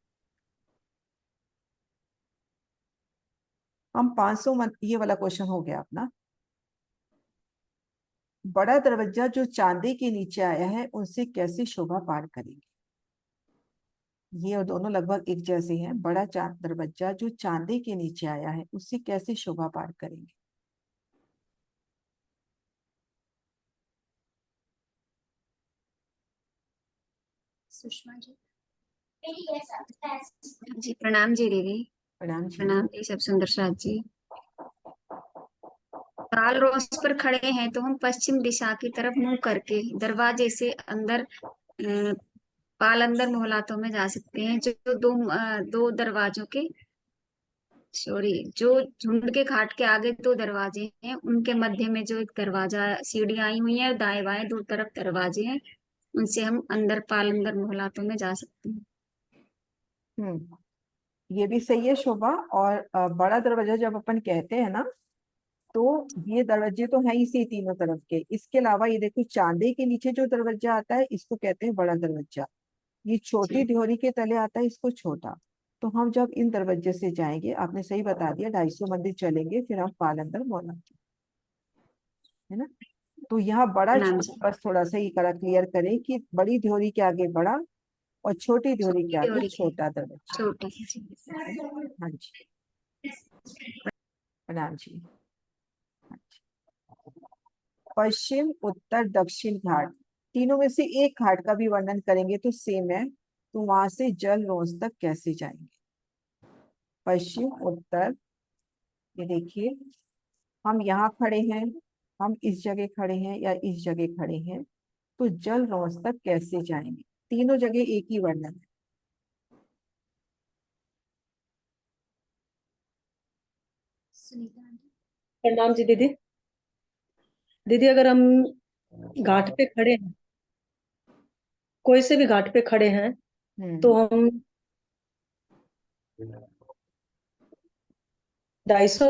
हम 500 ये वाला क्वेश्चन हो गया अपना। बड़ा दरवाजा जो चांदी के नीचे आया है उनसे कैसे शोभा पार करेंगे? ये और दोनों लगभग एक जैसे हैं। बड़ा दरवाजा जो चांदी के नीचे आया है उससे कैसे शोभा पार करेंगे? सुषमा जी। जी प्रणाम जी दीदी। प्रणाम जी। प्रणाम जी सब सुंदर साथ जी। ताल रोस पर खड़े हैं तो हम पश्चिम दिशा की तरफ मुंह करके दरवाजे से अंदर पाल अंदर मोहलातों में जा सकते हैं। जो दो दरवाजों के सॉरी जो झुंड के घाट के आगे दो दरवाजे हैं उनके मध्य में जो एक दरवाजा सीढ़ी आई हुई है, दाएं बाएं दो तरफ दरवाजे हैं, उनसे हम अंदर पाल अंदर मोहलातों में जा सकते हैं। ये भी सही है शोभा। और बड़ा दरवाजा जब अपन कहते हैं ना तो ये दरवाजे तो है इसी तीनों तरफ के। इसके अलावा ये देखो चांदी के नीचे जो दरवाजा आता है इसको कहते हैं बड़ा दरवाजा। ये छोटी ड्योरी के तले आता है, इसको छोटा। तो हम जब इन दरवाजे से जाएंगे, आपने सही बता दिया, 250 मंदिर चलेंगे फिर हम पालंदर मौला, है ना। तो यहाँ बड़ा प्रणाम जी। छोटा, बस थोड़ा सा ही करा क्लियर करें कि बड़ी ड्योरी के आगे बड़ा और छोटी ड्योरी के आगे ड्योरी के छोटा दरवाजा, छोटी है ना। हाँ जी, प्रणाम जी। हाँ जी। पश्चिम उत्तर दक्षिण घाट, तीनों में से एक घाट का भी वर्णन करेंगे तो सेम है। तो वहां से जल रोज तक कैसे जाएंगे? पश्चिम उत्तर, ये देखिए, हम यहाँ खड़े हैं, हम इस जगह खड़े हैं या इस जगह खड़े हैं, तो जल रोज तक कैसे जाएंगे? तीनों जगह एक ही वर्णन है। सुनीता आंटी। प्रणाम जी दीदी। दीदी अगर हम घाट पे खड़े हैं, कोई से भी घाट पे खड़े हैं तो हम 250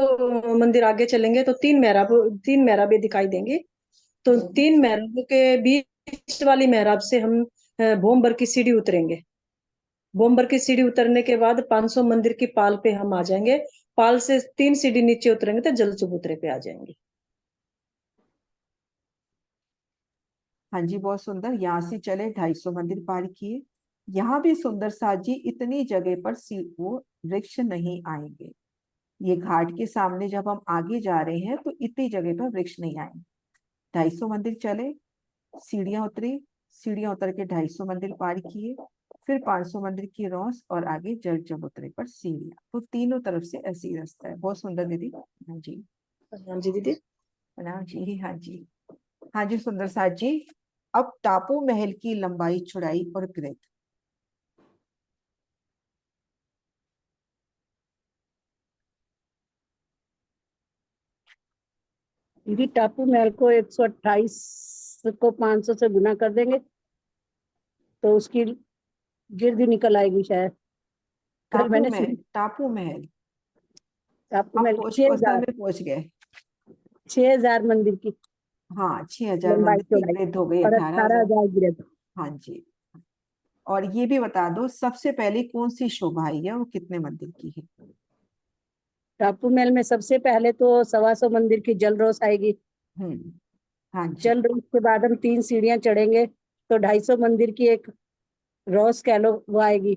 मंदिर आगे चलेंगे तो तीन मेहराबें दिखाई देंगी। तो तीन मेहराबों के बीच वाली मेहराब से हम भोमबर की सीढ़ी उतरेंगे। भोमबर की सीढ़ी उतरने के बाद 500 मंदिर की पाल पे हम आ जाएंगे। पाल से 3 सीढ़ी नीचे उतरेंगे तो जल चबूतरे पे आ जाएंगे। हाँ जी, बहुत सुंदर। यहाँ से चले 250 मंदिर पार किए। यहाँ भी सुंदर साथ जी, इतनी जगह पर वो वृक्ष नहीं आएंगे। ये घाट के सामने जब हम आगे जा रहे हैं तो इतनी जगह पर वृक्ष नहीं आएंगे। 250 मंदिर चले, सीढ़ियां उतरी, सीढ़ियां उतर के 250 मंदिर पार किए, फिर 500 मंदिर की रौस और आगे जल चबूतरे पर सीढ़ियां। तो तीनों तरफ से ऐसी रास्ता है। बहुत सुंदर दीदी। हाँ जी। हाँ जी दीदी। प्रणाम जी। हाँ जी। हाँ जी सुंदर साथ जी। अब टापू महल की लंबाई, चौड़ाई और ग्रेड। दीदी टापू महल को 128 को 500 से गुना कर देंगे तो उसकी गिरदी निकल आएगी शायद। कल टापू मैंने महल, टापू महल, टापू हम महल खोज स्थल 6000 में पहुंच गए। 6000 मंदिर की हाँ, 6000 लंबाई मंदिर की चौड़ाई ग्रेड हो गई और 18,000। 18,000 गिरद। हाँ जी। और ये भी बता दो सबसे पहले कौन सी शोभा आई है, वो कितने मंदिर की है? टापू महल में सबसे पहले तो 125 मंदिर की जल रोस आएगी। हाँ जी। जल रोस के बाद हम 3 सीढ़ियां चढ़ेंगे तो 250 मंदिर की एक रोस कह लो वो आएगी।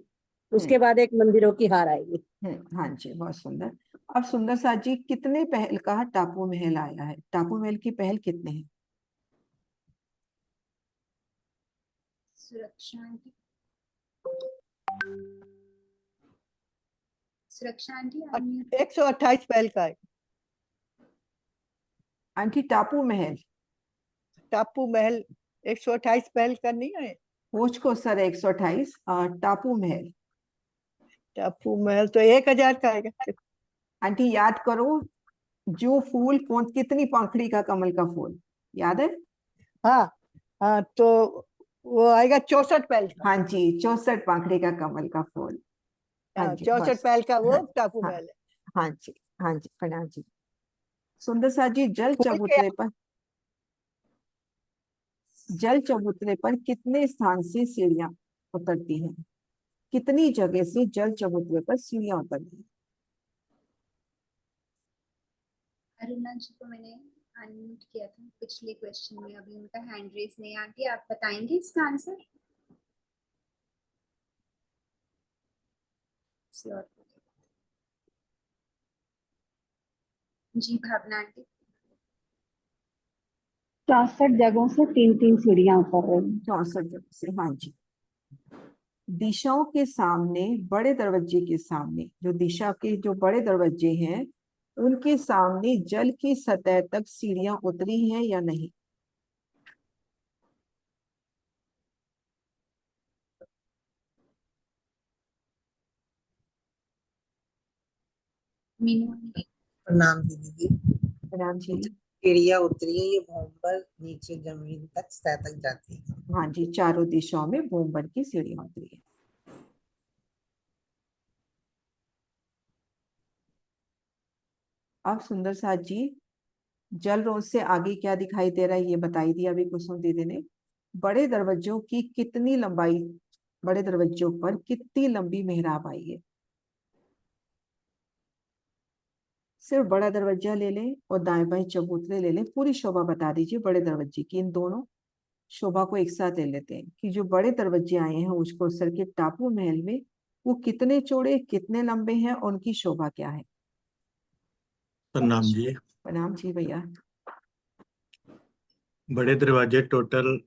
उसके बाद एक मंदिरों की हार आएगी। हाँ जी, बहुत सुंदर। अब सुंदर साथ जी, कितने पहल का टापू महल आया है? टापू महल की पहल कितने हैं? सुरक्षा आंटी, सुरक्षा आंटी, 128 पहल का है। आंटी टापू महल, टापू महल 128 पहल का नहीं है। खोज को सर 128, टापू महल। टापू महल तो 1000 का आएगा। आंटी याद करो, जो फूल कौन कितनी पंखड़ी का कमल का फूल याद है? हाँ हाँ, तो वो आएगा 64 पहल का। हाँ जी, 64 पंखड़ी का कमल का फूल। हाँ जी, 64 बस। पहल का वो हाँ, टापू हाँ, महल है। हाँ जी, हाँ जी, प्रणाम जी। सुंदर साथ जी, फूल के जल चबूतरे पर कितने स्थान से सीढ़ियां उतरती हैं? कितनी जगह से जल चबूतरे पर सीढ़ियां उतरती हैं? अरुणा जी को मैंने अनम्यूट किया था पिछले क्वेश्चन में, अभी उनका हैंड रेस नहीं। आंटी आप बताएंगे इसका आंसर? श्योर। जी भावना आंटी। 64 जगहों से 3-3 सीढ़ियां उतर रही हैं। 64 जगह से, हाँ जी। दिशाओं के सामने, बड़े दरवाजे के सामने, जो दिशा के जो बड़े दरवाजे हैं उनके सामने जल की सतह तक सीढ़ियां उतरी हैं या नहीं? मीनू प्रणाम दीदी। प्रणाम जी। सीढ़ियाँ उतरी है, ये भूमि पर नीचे जमीन तक सतह तक जाती है। हाँ जी, चारों दिशाओं में भूमभर की सीढ़ियां उतरी है। अब सुंदर साथ जी, जल रोज से आगे क्या दिखाई दे रहा है ये बताई दिया अभी कुसुम दीदी ने। बड़े दरवाजों की कितनी लंबाई, बड़े दरवाजों पर कितनी लंबी मेहराब आई है? सिर्फ बड़ा दरवाजा ले लें और दाएं बाएं चबूतरे ले लें, पूरी शोभा बता दीजिए बड़े दरवाजे की। इन दोनों शोभा को एक साथ ले लेते हैं कि जो बड़े दरवाजे आए हैं उसको सर के टापू महल में, वो कितने चौड़े कितने लंबे हैं और उनकी शोभा क्या है? प्रणाम जी। प्रणाम जी भैया। बड़े दरवाजे टोटल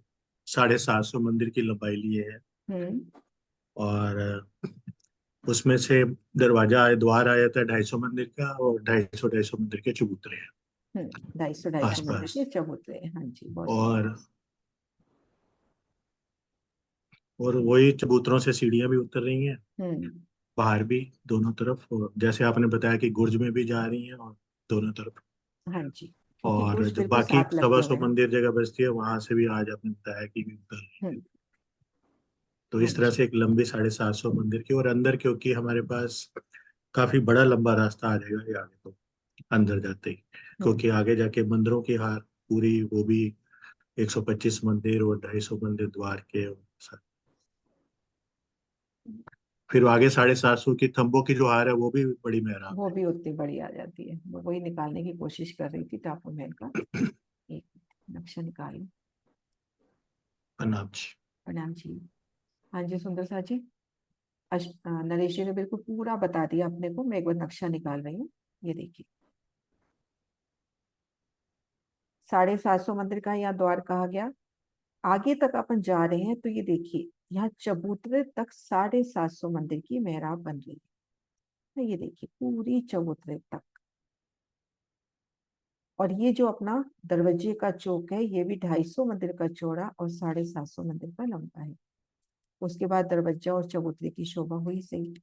750 मंदिर की लंबाई लिए है और उसमें से दरवाजा द्वार आया था 250 मंदिर का और 250 मंदिर के चबूतरे हैं 250 मंदिर आसपास। के चबूतरे। हाँ जी, बहुत और वही चबूतरों से सीढ़ियां भी उतर रही हैं बाहर भी, दोनों तरफ। और जैसे आपने बताया कि गुर्ज में भी जा रही हैं और दोनों तरफ। हाँ जी, क्योंकि और कुछ जो बिल्कुल बाकी साथ लगते 125 हुए हैं। मंदिर जगह बचती है वहां से भी आज आपने बताया कि भी उतर रही है। तो हाँ इस तरह जी। से एक लंबी 750 मंदिर की, और अंदर क्योंकि हमारे पास काफी बड़ा लंबा रास्ता आ जाएगा ये आगे तो अंदर जाते ही, क्योंकि आगे जाके मंदिरों की हार पूरी वो भी 125 मंदिर और 250 मंदिर द्वार के फिर आगे 750 की थंबों की जो हार है वो भी बड़ी मेहराब वो भी उतनी बड़ी आ जाती है। मैं वही निकालने की कोशिश कर रही थी टापू महल का। एक नक्शा निकालूं। प्रणाम जी। प्रणाम जी। हाँ जी सुंदर सा जी, नरेश जी ने बिल्कुल पूरा बता दिया अपने को। मैं एक बार नक्शा निकाल रही हूँ, ये देखिए। 750 मंदिर का यहाँ द्वार कहा गया। आगे तक अपन जा रहे हैं तो ये देखिए, यहाँ चबूतरे तक 750 मंदिर की मेहराब बन रही है। ये देखिए पूरी चबूतरे तक। और ये जो अपना दरवाजे का चौक है ये भी 250 मंदिर का चौड़ा और 750 मंदिर का लंबा है। उसके बाद दरवाजा और चबूतरे की शोभा हुई सही।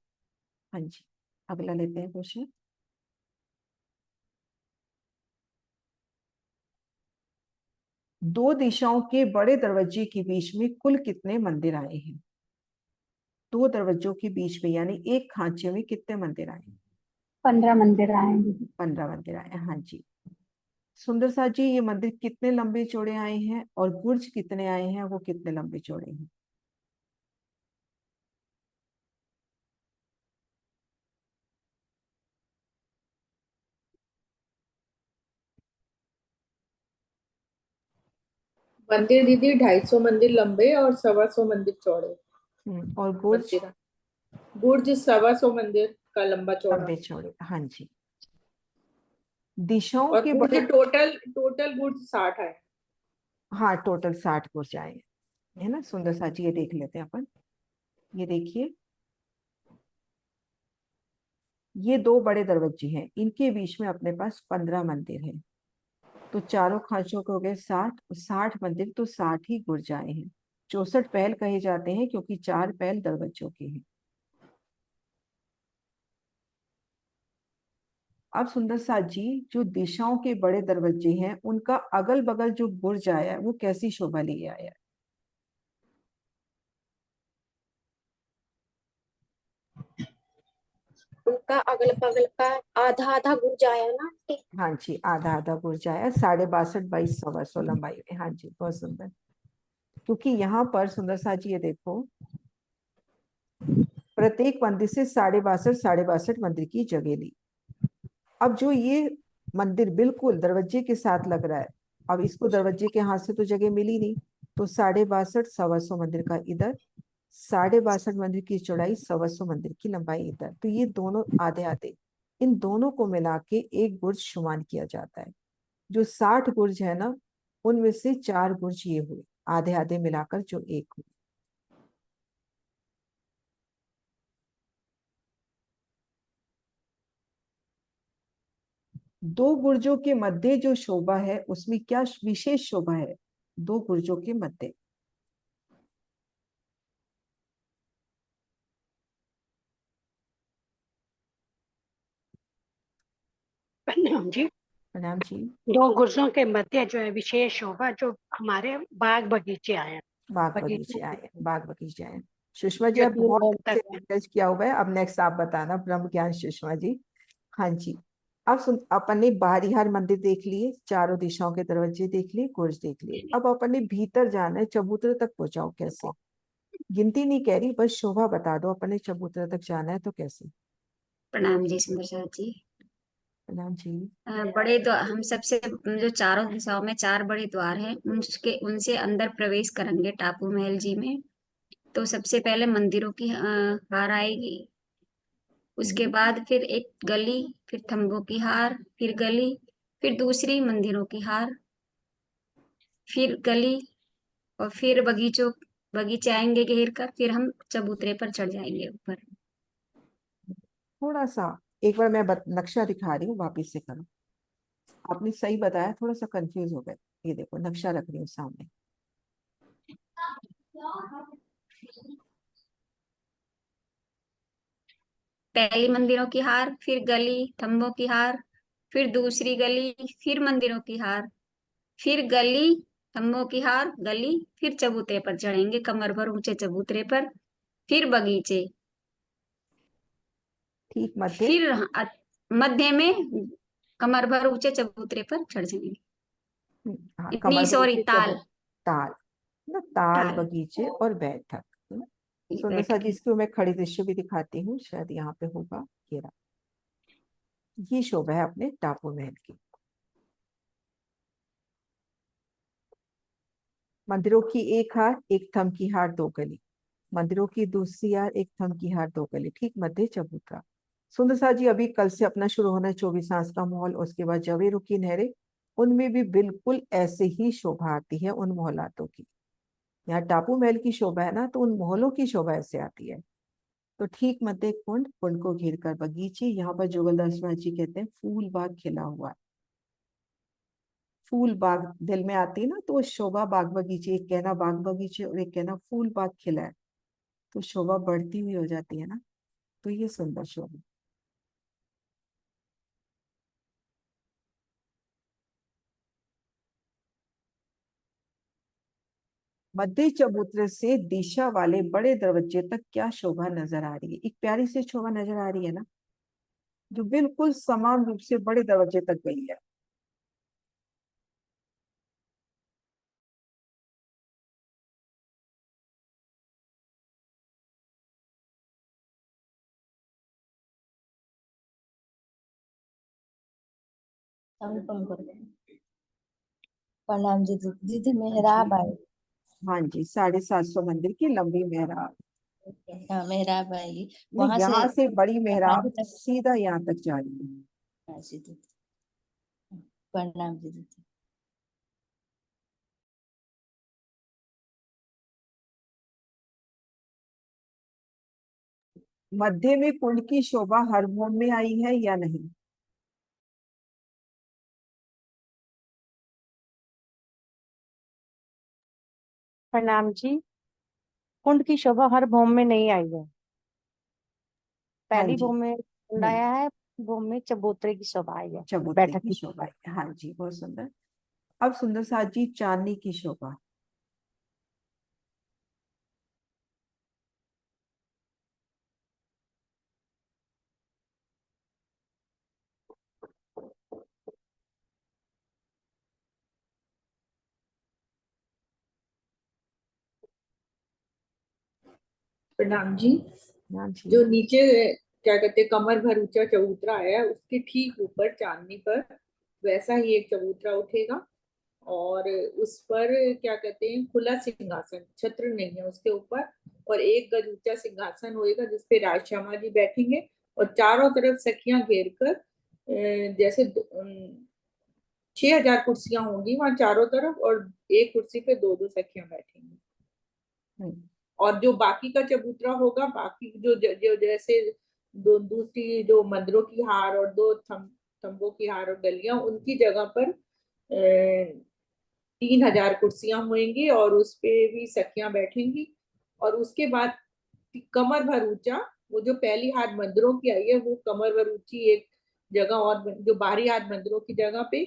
हाँ जी, अगला लेते हैं क्वेश्चन। दो दिशाओं के बड़े दरवाजे के बीच में कुल कितने मंदिर आए हैं? दो दरवाजों के बीच में यानी एक खांचे में कितने मंदिर आए? 15 मंदिर आएंगे। 15 मंदिर आए। हाँ जी। सुंदर सा जी, ये मंदिर कितने लंबे चौड़े आए हैं और बुर्ज कितने आए हैं, वो कितने लंबे चौड़े हैं? मंदिर दीदी 250 मंदिर लंबे और 125 मंदिर चौड़े। और बुर्ज? मंदिर बुर्ज 125 मंदिर का लंबा चौड़ा। लंबे चौड़े, हाँ जी। दिशाओं और के बुर्ज बड़े, टोटल बुर्ज 60 है। हाँ टोटल 60 बुर्ज आए हैं, है ना। सुंदर सा जी, ये देख लेते हैं अपन। ये देखिए, ये 2 बड़े दरवाजे हैं, इनके बीच में अपने पास 15 मंदिर हैं। तो चारों खांचों के हो गए 60, 60 मंदिर, तो 60 ही बुर्ज आए हैं। 64 पहल कहे जाते हैं क्योंकि 4 पहल दरवाजों के हैं। अब सुंदर सा जी, जो दिशाओं के बड़े दरवाजे हैं उनका अगल बगल जो बुर्ज आया है वो कैसी शोभा लिए आया है? उनका अगल बगल का आधा आधा बुर्ज आया ना आंटी? हाँ जी, आधा आधा बुर्ज आया, 62 बाई 125 लंबाई में। हाँ जी, बहुत सुंदर। क्योंकि यहाँ पर सुंदर सा जी, ये देखो, प्रत्येक मंदिर से 62 मंदिर की जगह ली। अब जो ये मंदिर बिल्कुल दरवाजे के साथ लग रहा है, अब इसको दरवाजे के हाथ से तो जगह मिली नहीं, तो 62 125 मंदिर का इधर, 62 मंदिर की चौड़ाई, 125 मंदिर की लंबाई इधर, तो ये दोनों आधे आधे, इन दोनों को मिला के एक बुर्ज शुमार किया जाता है। जो 60 बुर्ज है ना, उनमें से 4 बुर्ज ये हुए, आधे आधे मिलाकर जो एक हुए। दो बुर्जों के मध्य जो शोभा है उसमें क्या विशेष शोभा है? 2 बुर्जों के मध्य। प्रणाम जी। प्रणाम जी। 2 गुर्जों के मध्य जो है विशेष शोभा, जो हमारे बाग बगीचे आए हैं। बाग बगीचे बगीचे आए, बाग बगीचे आए। सुषमा जी, जो आप 3 बहुत भोग अच्छे तक है। रिसर्च किया हुआ है। अब नेक्स्ट आप बताना, ब्रह्म ज्ञान सुषमा जी। हाँ जी। अब सुन, अपन ने बाहरी हर मंदिर देख लिए, चारों दिशाओं के दरवाजे देख लिए, गुर्ज देख लिए। अब अपन ने भीतर जाना है, चबूतरे तक पहुंचाओ कैसे? गिनती नहीं कह रही, बस शोभा बता दो। अपन ने चबूतरे तक जाना है तो कैसे? प्रणाम जी सुंदर साथ जी। प्रणाम जी। बड़े द्वार, हम सबसे जो चारों दिशाओं में 4 बड़े द्वार हैं, उनसे अंदर प्रवेश करेंगे टापू महल जी में। तो सबसे पहले मंदिरों की हार आएगी, उसके बाद फिर एक गली, फिर थंबों की हार, फिर गली, फिर दूसरी मंदिरों की हार, फिर गली, और फिर बगीचे आएंगे घेर कर, फिर हम चबूतरे पर चढ़ जाएंगे ऊपर। थोड़ा सा एक बार मैं नक्शा दिखा रही हूँ, वापिस से करो। आपने सही बताया, थोड़ा सा कंफ्यूज हो गए। ये देखो, नक्शा रख रही हूँ सामने। पहली मंदिरों की हार, फिर गली, थंबों की हार, फिर दूसरी गली, फिर मंदिरों की हार, फिर गली, थंबों की हार, गली, फिर चबूतरे पर चढ़ेंगे, कमर भर ऊंचे चबूतरे पर, फिर बगीचे, ठीक मध्य। फिर मध्य में कमर भर ऊंचे चबूतरे पर चढ़ जाएंगे। हाँ, नहीं कमर सॉरी, बगीचे, ताल। ताल ना, ताल ताल बगीचे और बैठक, है ना। सुंदर सा जी, बैठके। इसको मैं खड़ी दृश्य भी दिखाती हूँ, शायद यहाँ पे होगा। ये रहा, ये शोभा है अपने टापू महल की। मंदिरों की एक हार, एक थम की हार, 2 गली। मंदिरों की दूसरी हार, एक थम की हार, 2 गली, ठीक मध्य चबूतरा। सुंदर सा जी, अभी कल से अपना शुरू होना है 24 आंस का महल, उसके बाद जवेरों की नहरें। उनमें भी बिल्कुल ऐसे ही शोभा आती है उन मोहलातों की। यहाँ टापू महल की शोभा है ना, तो उन मोहल्लों की शोभा ऐसे आती है। तो ठीक मध्य कुंड, कुंड को घेर कर बगीचे। यहाँ पर जुगलदास महाराज जी कहते हैं फूल बाग खिला हुआ है। फूल बाग दिल में आती है ना, तो शोभा बाग बगीचे, एक कहना बाग बगीचे और एक कहना फूल बाग खिला है, तो शोभा बढ़ती हुई हो जाती है ना। तो ये सुंदर शोभा। मध्य चबूतरे से दिशा वाले बड़े दरवाजे तक क्या शोभा नजर आ रही है? एक प्यारी सी शोभा नजर आ रही है ना, जो बिल्कुल समान रूप से बड़े दरवाजे तक गई है। प्रणाम जी दीदी, हाँ मेहराब जी, आई। हाँ जी, 750 मंदिर की लंबी मेहराब। हाँ मेहराब आएगी नहीं, वहां से यहाँ से बड़ी मेहराब हमारी तक। सीधा यहाँ तक जा रही है। हाँ जी दीदी, प्रणाम जी दीदी। मध्य में कुंड की शोभा हर भूमि में आई है या नहीं? प्रणाम जी। कुंड की शोभा हर भूमि में नहीं आई है। हाँ पहली जी। भूमि में कुंड आया है, भूमि में चबूतरे की शोभा आई है, चबूतरे बैठक की की। शोभा है। हाँ जी, बहुत सुंदर। अब सुंदर साथ जी, चांदनी की शोभा। प्रणाम जी। हाँ जी। जो नीचे क्या कहते हैं कमर भर ऊंचा चबूतरा है, उसके ठीक ऊपर चांदनी पर वैसा ही एक चबूतरा उठेगा, और उस पर क्या कहते हैं खुला सिंहासन, छत्र नहीं है उसके ऊपर, और 1 गज ऊंचा सिंहासन होएगा जिसपे राजश्यामा जी बैठेंगे, और चारों तरफ सखियां घेर कर जैसे 6000 कुर्सियां होंगी वहां चारों तरफ, और एक कुर्सी पे 2-2 सखियां बैठेंगी। और जो बाकी का चबूतरा होगा, बाकी जो जैसे दूसरी जो मंदिरों की हार और 2 थंबों की हार और गलियां, उनकी जगह पर 3000 कुर्सियां होंगी और उस पे भी सखियां बैठेंगी। और उसके बाद कमर भर ऊंचा, वो जो पहली हाट मंदिरों की आई है वो कमर भर ऊंची एक जगह, और जो बाहरी हाट मंदिरों की जगह पे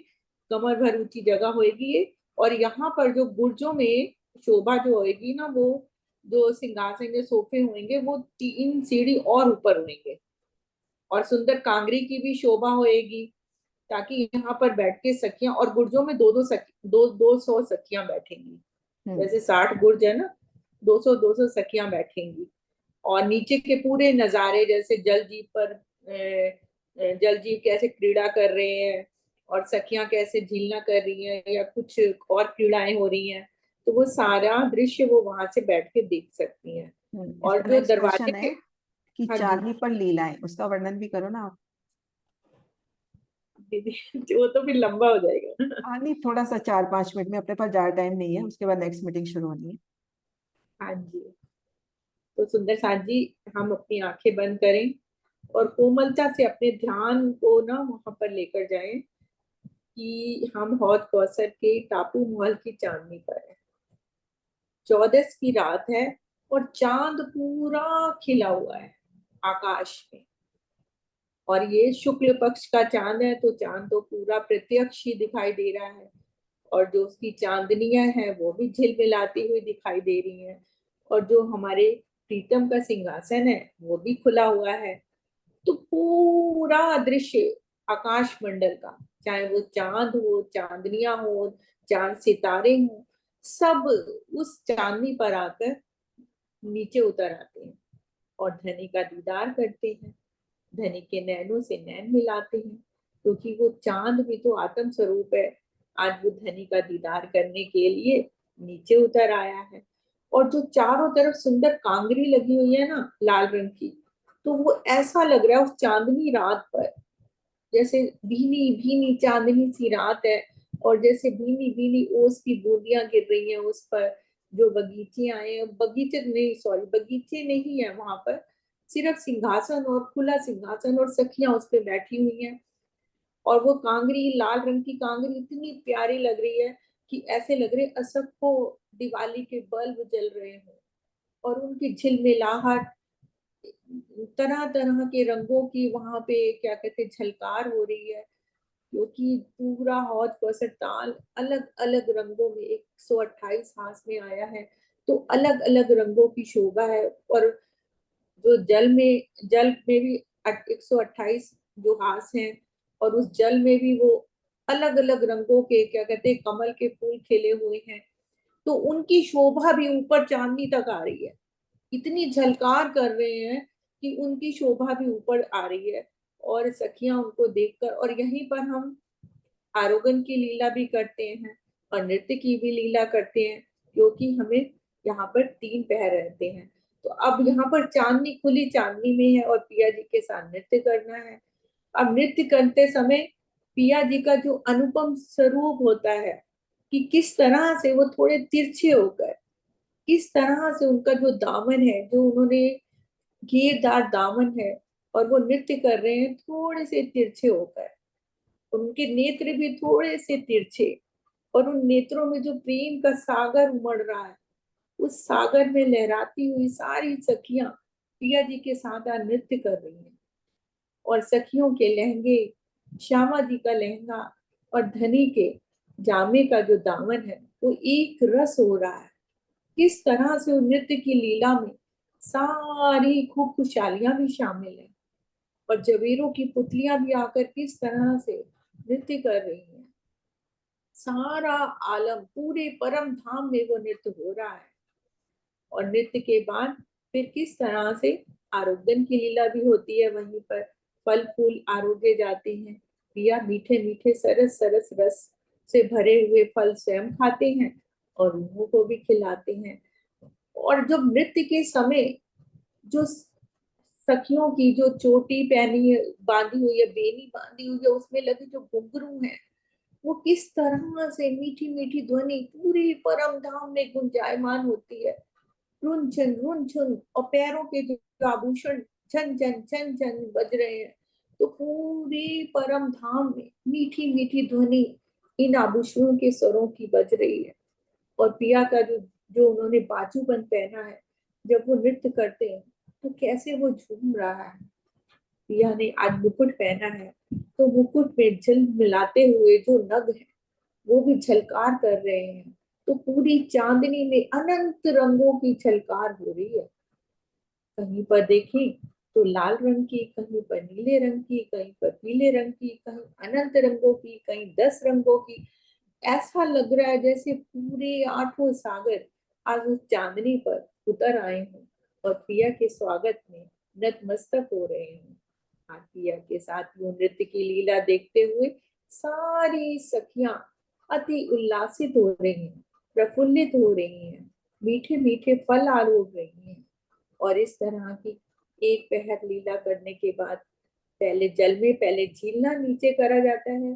कमर भर ऊंची जगह होगी ये। और यहाँ पर जो बुर्जों में शोभा जो होगी ना, वो जो सिंहासन जो सोफे होंगे वो 3 सीढ़ी और ऊपर होंगे, और सुंदर कांगरी की भी शोभा होएगी, ताकि यहाँ पर बैठ के सखियां, और गुर्जों में 200 सखियां बैठेंगी। जैसे 60 गुर्ज है ना, 200 सखियां बैठेंगी। और नीचे के पूरे नजारे, जैसे जल जीव पर जल जीव कैसे क्रीड़ा कर रहे हैं, और सखियां कैसे झीलना कर रही हैं, या कुछ और क्रीड़ाएं हो रही हैं, तो वो सारा दृश्य वो वहां से बैठ के देख सकती हैं। और इसका जो नेक्स्ट दरवाजे क्वेश्चन के, है कि हाँ जी चांदनी पर लीलाएं, उसका वर्णन भी करो ना आप। दीदी, वो तो फिर लंबा हो जाएगा। हाँ नहीं, थोड़ा सा 4-5 मिनट में, अपने पास ज्यादा टाइम नहीं है, उसके बाद नेक्स्ट मीटिंग शुरू होनी है। हाँ जी। तो सुंदर साथ जी, हम अपनी आंखें बंद करें और कोमलता से अपने ध्यान को ना वहां पर लेकर जाएं कि हम हौज कौसर के टापू महल की चांदनी पर है। 14 की रात है और चांद पूरा खिला हुआ है आकाश में, और ये शुक्ल पक्ष का चांद है, तो चांद तो पूरा प्रत्यक्ष ही दिखाई दे रहा है, और जो उसकी चांदनियां हैं वो भी झिलमिलाती हुई दिखाई दे रही हैं, और जो हमारे प्रीतम का सिंहासन है वो भी खुला हुआ है। तो पूरा दृश्य आकाश मंडल का, चाहे वो चांद हो, चांदनियां हो, चांद सितारे हो, सब उस चांदनी पर आकर नीचे उतर आते हैं और धनी का दीदार करते हैं, धनी के नैनों से नैन मिलाते हैं, क्योंकि वो चांद भी तो आत्म स्वरूप है। आज वो धनी का दीदार करने के लिए नीचे उतर आया है। और जो चारों तरफ सुंदर कांगरी लगी हुई है ना लाल रंग की, तो वो ऐसा लग रहा है उस चांदनी रात पर जैसे भीनी भीनी चांदनी सी रात है, और जैसे भीनी भीनी ओस की बूंदियां गिर रही हैं उस पर। जो बगीचे आए हैं, बगीचे नहीं, सॉरी, बगीचे नहीं है वहां पर, सिर्फ सिंहासन और खुला सिंहासन, और सखियां उस पर बैठी हुई हैं। और वो कांगरी, लाल रंग की कांगरी इतनी प्यारी लग रही है कि ऐसे लग रहे असको दिवाली के बल्ब जल रहे हों, और उनकी झिलमिलाहट, तरह तरह के रंगों की वहां पे क्या कहते झलकार हो रही है, क्योंकि पूरा हौज कौसर ताल अलग अलग रंगों में 128 हाथ में आया है, तो अलग अलग रंगों की शोभा है। और जो जल में भी 128 जो हाथ हैं, और उस जल में भी वो अलग अलग रंगों के क्या कहते हैं कमल के फूल खिले हुए हैं, तो उनकी शोभा भी ऊपर चांदनी तक आ रही है, इतनी झलकार कर रहे हैं कि उनकी शोभा भी ऊपर आ रही है। और सखियां उनको देखकर, और यहीं पर हम आरोगन की लीला भी करते हैं, और नृत्य की भी लीला करते हैं, क्योंकि हमें यहाँ पर 3 पैर रहते हैं। तो अब यहाँ पर चांदनी खुली चांदनी में है और पिया जी के साथ नृत्य करना है। अब नृत्य करते समय पिया जी का जो अनुपम स्वरूप होता है कि किस तरह से वो थोड़े तिरछे होकर, किस तरह से उनका जो दामन है, जो उन्होंने घेरदार दामन है और वो नृत्य कर रहे हैं थोड़े से तिरछे होकर, उनके नेत्र भी थोड़े से तिरछे, और उन नेत्रों में जो प्रेम का सागर उमड़ रहा है, उस सागर में लहराती हुई सारी सखियां पिया जी के साथ नृत्य कर रही हैं। और सखियों के लहंगे, श्यामा जी का लहंगा और धनी के जामे का जो दामन है वो एक रस हो रहा है। किस तरह से उस नृत्य की लीला में सारी खूब खुशहालियां भी शामिल है, और जवेरों की पुतलियां भी आकर किस तरह से नृत्य कर रही हैं। सारा आलम, पूरे परम धाम में वो नृत्य हो रहा है। और नृत्य के बाद फिर किस तरह से आरोग्य की लीला भी होती है। वहीं पर फल फूल आरोगे जाते हैं, पिया मीठे मीठे सरस सरस रस से भरे हुए फल स्वयं खाते हैं और उन्हों को भी खिलाते हैं। और जब नृत्य के समय जो सखियों की जो चोटी पहनी बांधी हुई है, बेनी बांधी हुई है, उसमें लगे जो घुंघरू हैं, वो किस तरह से मीठी मीठी ध्वनि पूरी परम धाम में गुंजायमान होती है। रुनझुन रुनझुन, और पैरों के जो आभूषण झन झन झन झन बज रहे हैं, तो पूरी परम धाम में मीठी मीठी ध्वनि इन आभूषणों के स्वरों की बज रही है। और पिया का जो जो उन्होंने बाजूबंद पहना है, जब वो नृत्य करते हैं तो कैसे वो झूम रहा है। पिया ने आज मुकुट पहना है, तो मुकुट में जल मिलाते हुए जो नग है वो भी झलकार कर रहे हैं। तो पूरी चांदनी में अनंत रंगों की झलकार हो रही है। कहीं पर देखें तो लाल रंग की, कहीं पर नीले रंग की, कहीं पर पीले रंग की, कहीं अनंत रंगों की, कहीं 10 रंगों की। ऐसा लग रहा है जैसे पूरे 8 सागर आज उस चांदनी पर उतर आए हों और पिया के स्वागत में नतमस्तक हो रहे हैं। आज पिया के साथ वो नृत्य की लीला देखते हुए सारी सखियां अति उल्लासित हो रही हैं, प्रफुल्लित हो रही हैं, मीठे मीठे फल आरोग रही हैं। और इस तरह की एक पहर लीला करने के बाद पहले जल में, पहले झीलना नीचे करा जाता है,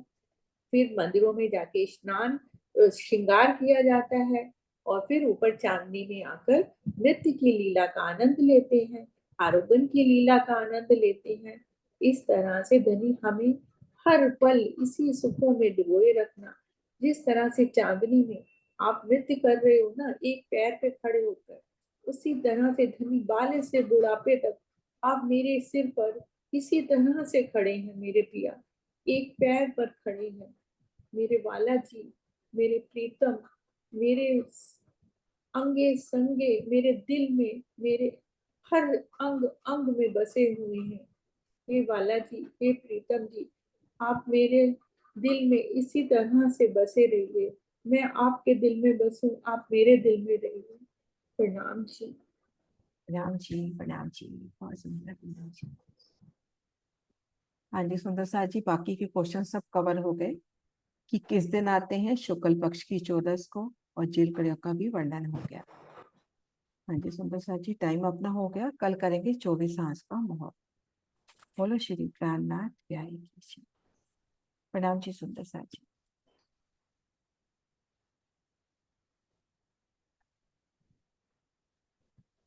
फिर मंदिरों में जाके स्नान श्रृंगार किया जाता है, और फिर ऊपर चांदनी में आकर नृत्य की लीला का आनंद लेते हैं, आरोगण की लीला का आनंद लेते हैं। इस तरह से धनी हमें हर पल इसी सुखों में डुबोए रखना। जिस तरह से चांदनी में आप नृत्य कर रहे हो ना, एक पैर पे खड़े होकर, उसी तरह से धनी बाले से बुढ़ापे तक आप मेरे सिर पर इसी तरह से खड़े हैं। मेरे पिया एक पैर पर खड़े हैं। मेरे वाला जी, मेरे प्रीतम, मेरे अंगे संगे, मेरे दिल में, मेरे हर अंग अंग में बसे हुए हैं। हे वाला जी, हे प्रीतम जी, आप मेरे दिल में इसी तरह से बसे रहिए। मैं आपके दिल में बसूं, आप मेरे दिल में रहिए। प्रणाम जी। प्रणाम जी, प्रणाम जी, बहुत सुंदर, प्रणाम जी। हाँ जी सुंदर साथ जी, बाकी के क्वेश्चन सब कवर हो गए कि किस दिन आते हैं। शुक्ल पक्ष की 14 को, और जेल प्रयोग का भी वर्णन हो गया। हाँ जी सुंदर साथ जी, टाइम अपना हो गया। कल करेंगे 24 सांस का मुहूर्त। बोलो श्री प्राणनाथ प्यारी की। प्रणाम जी सुंदर साथ जी।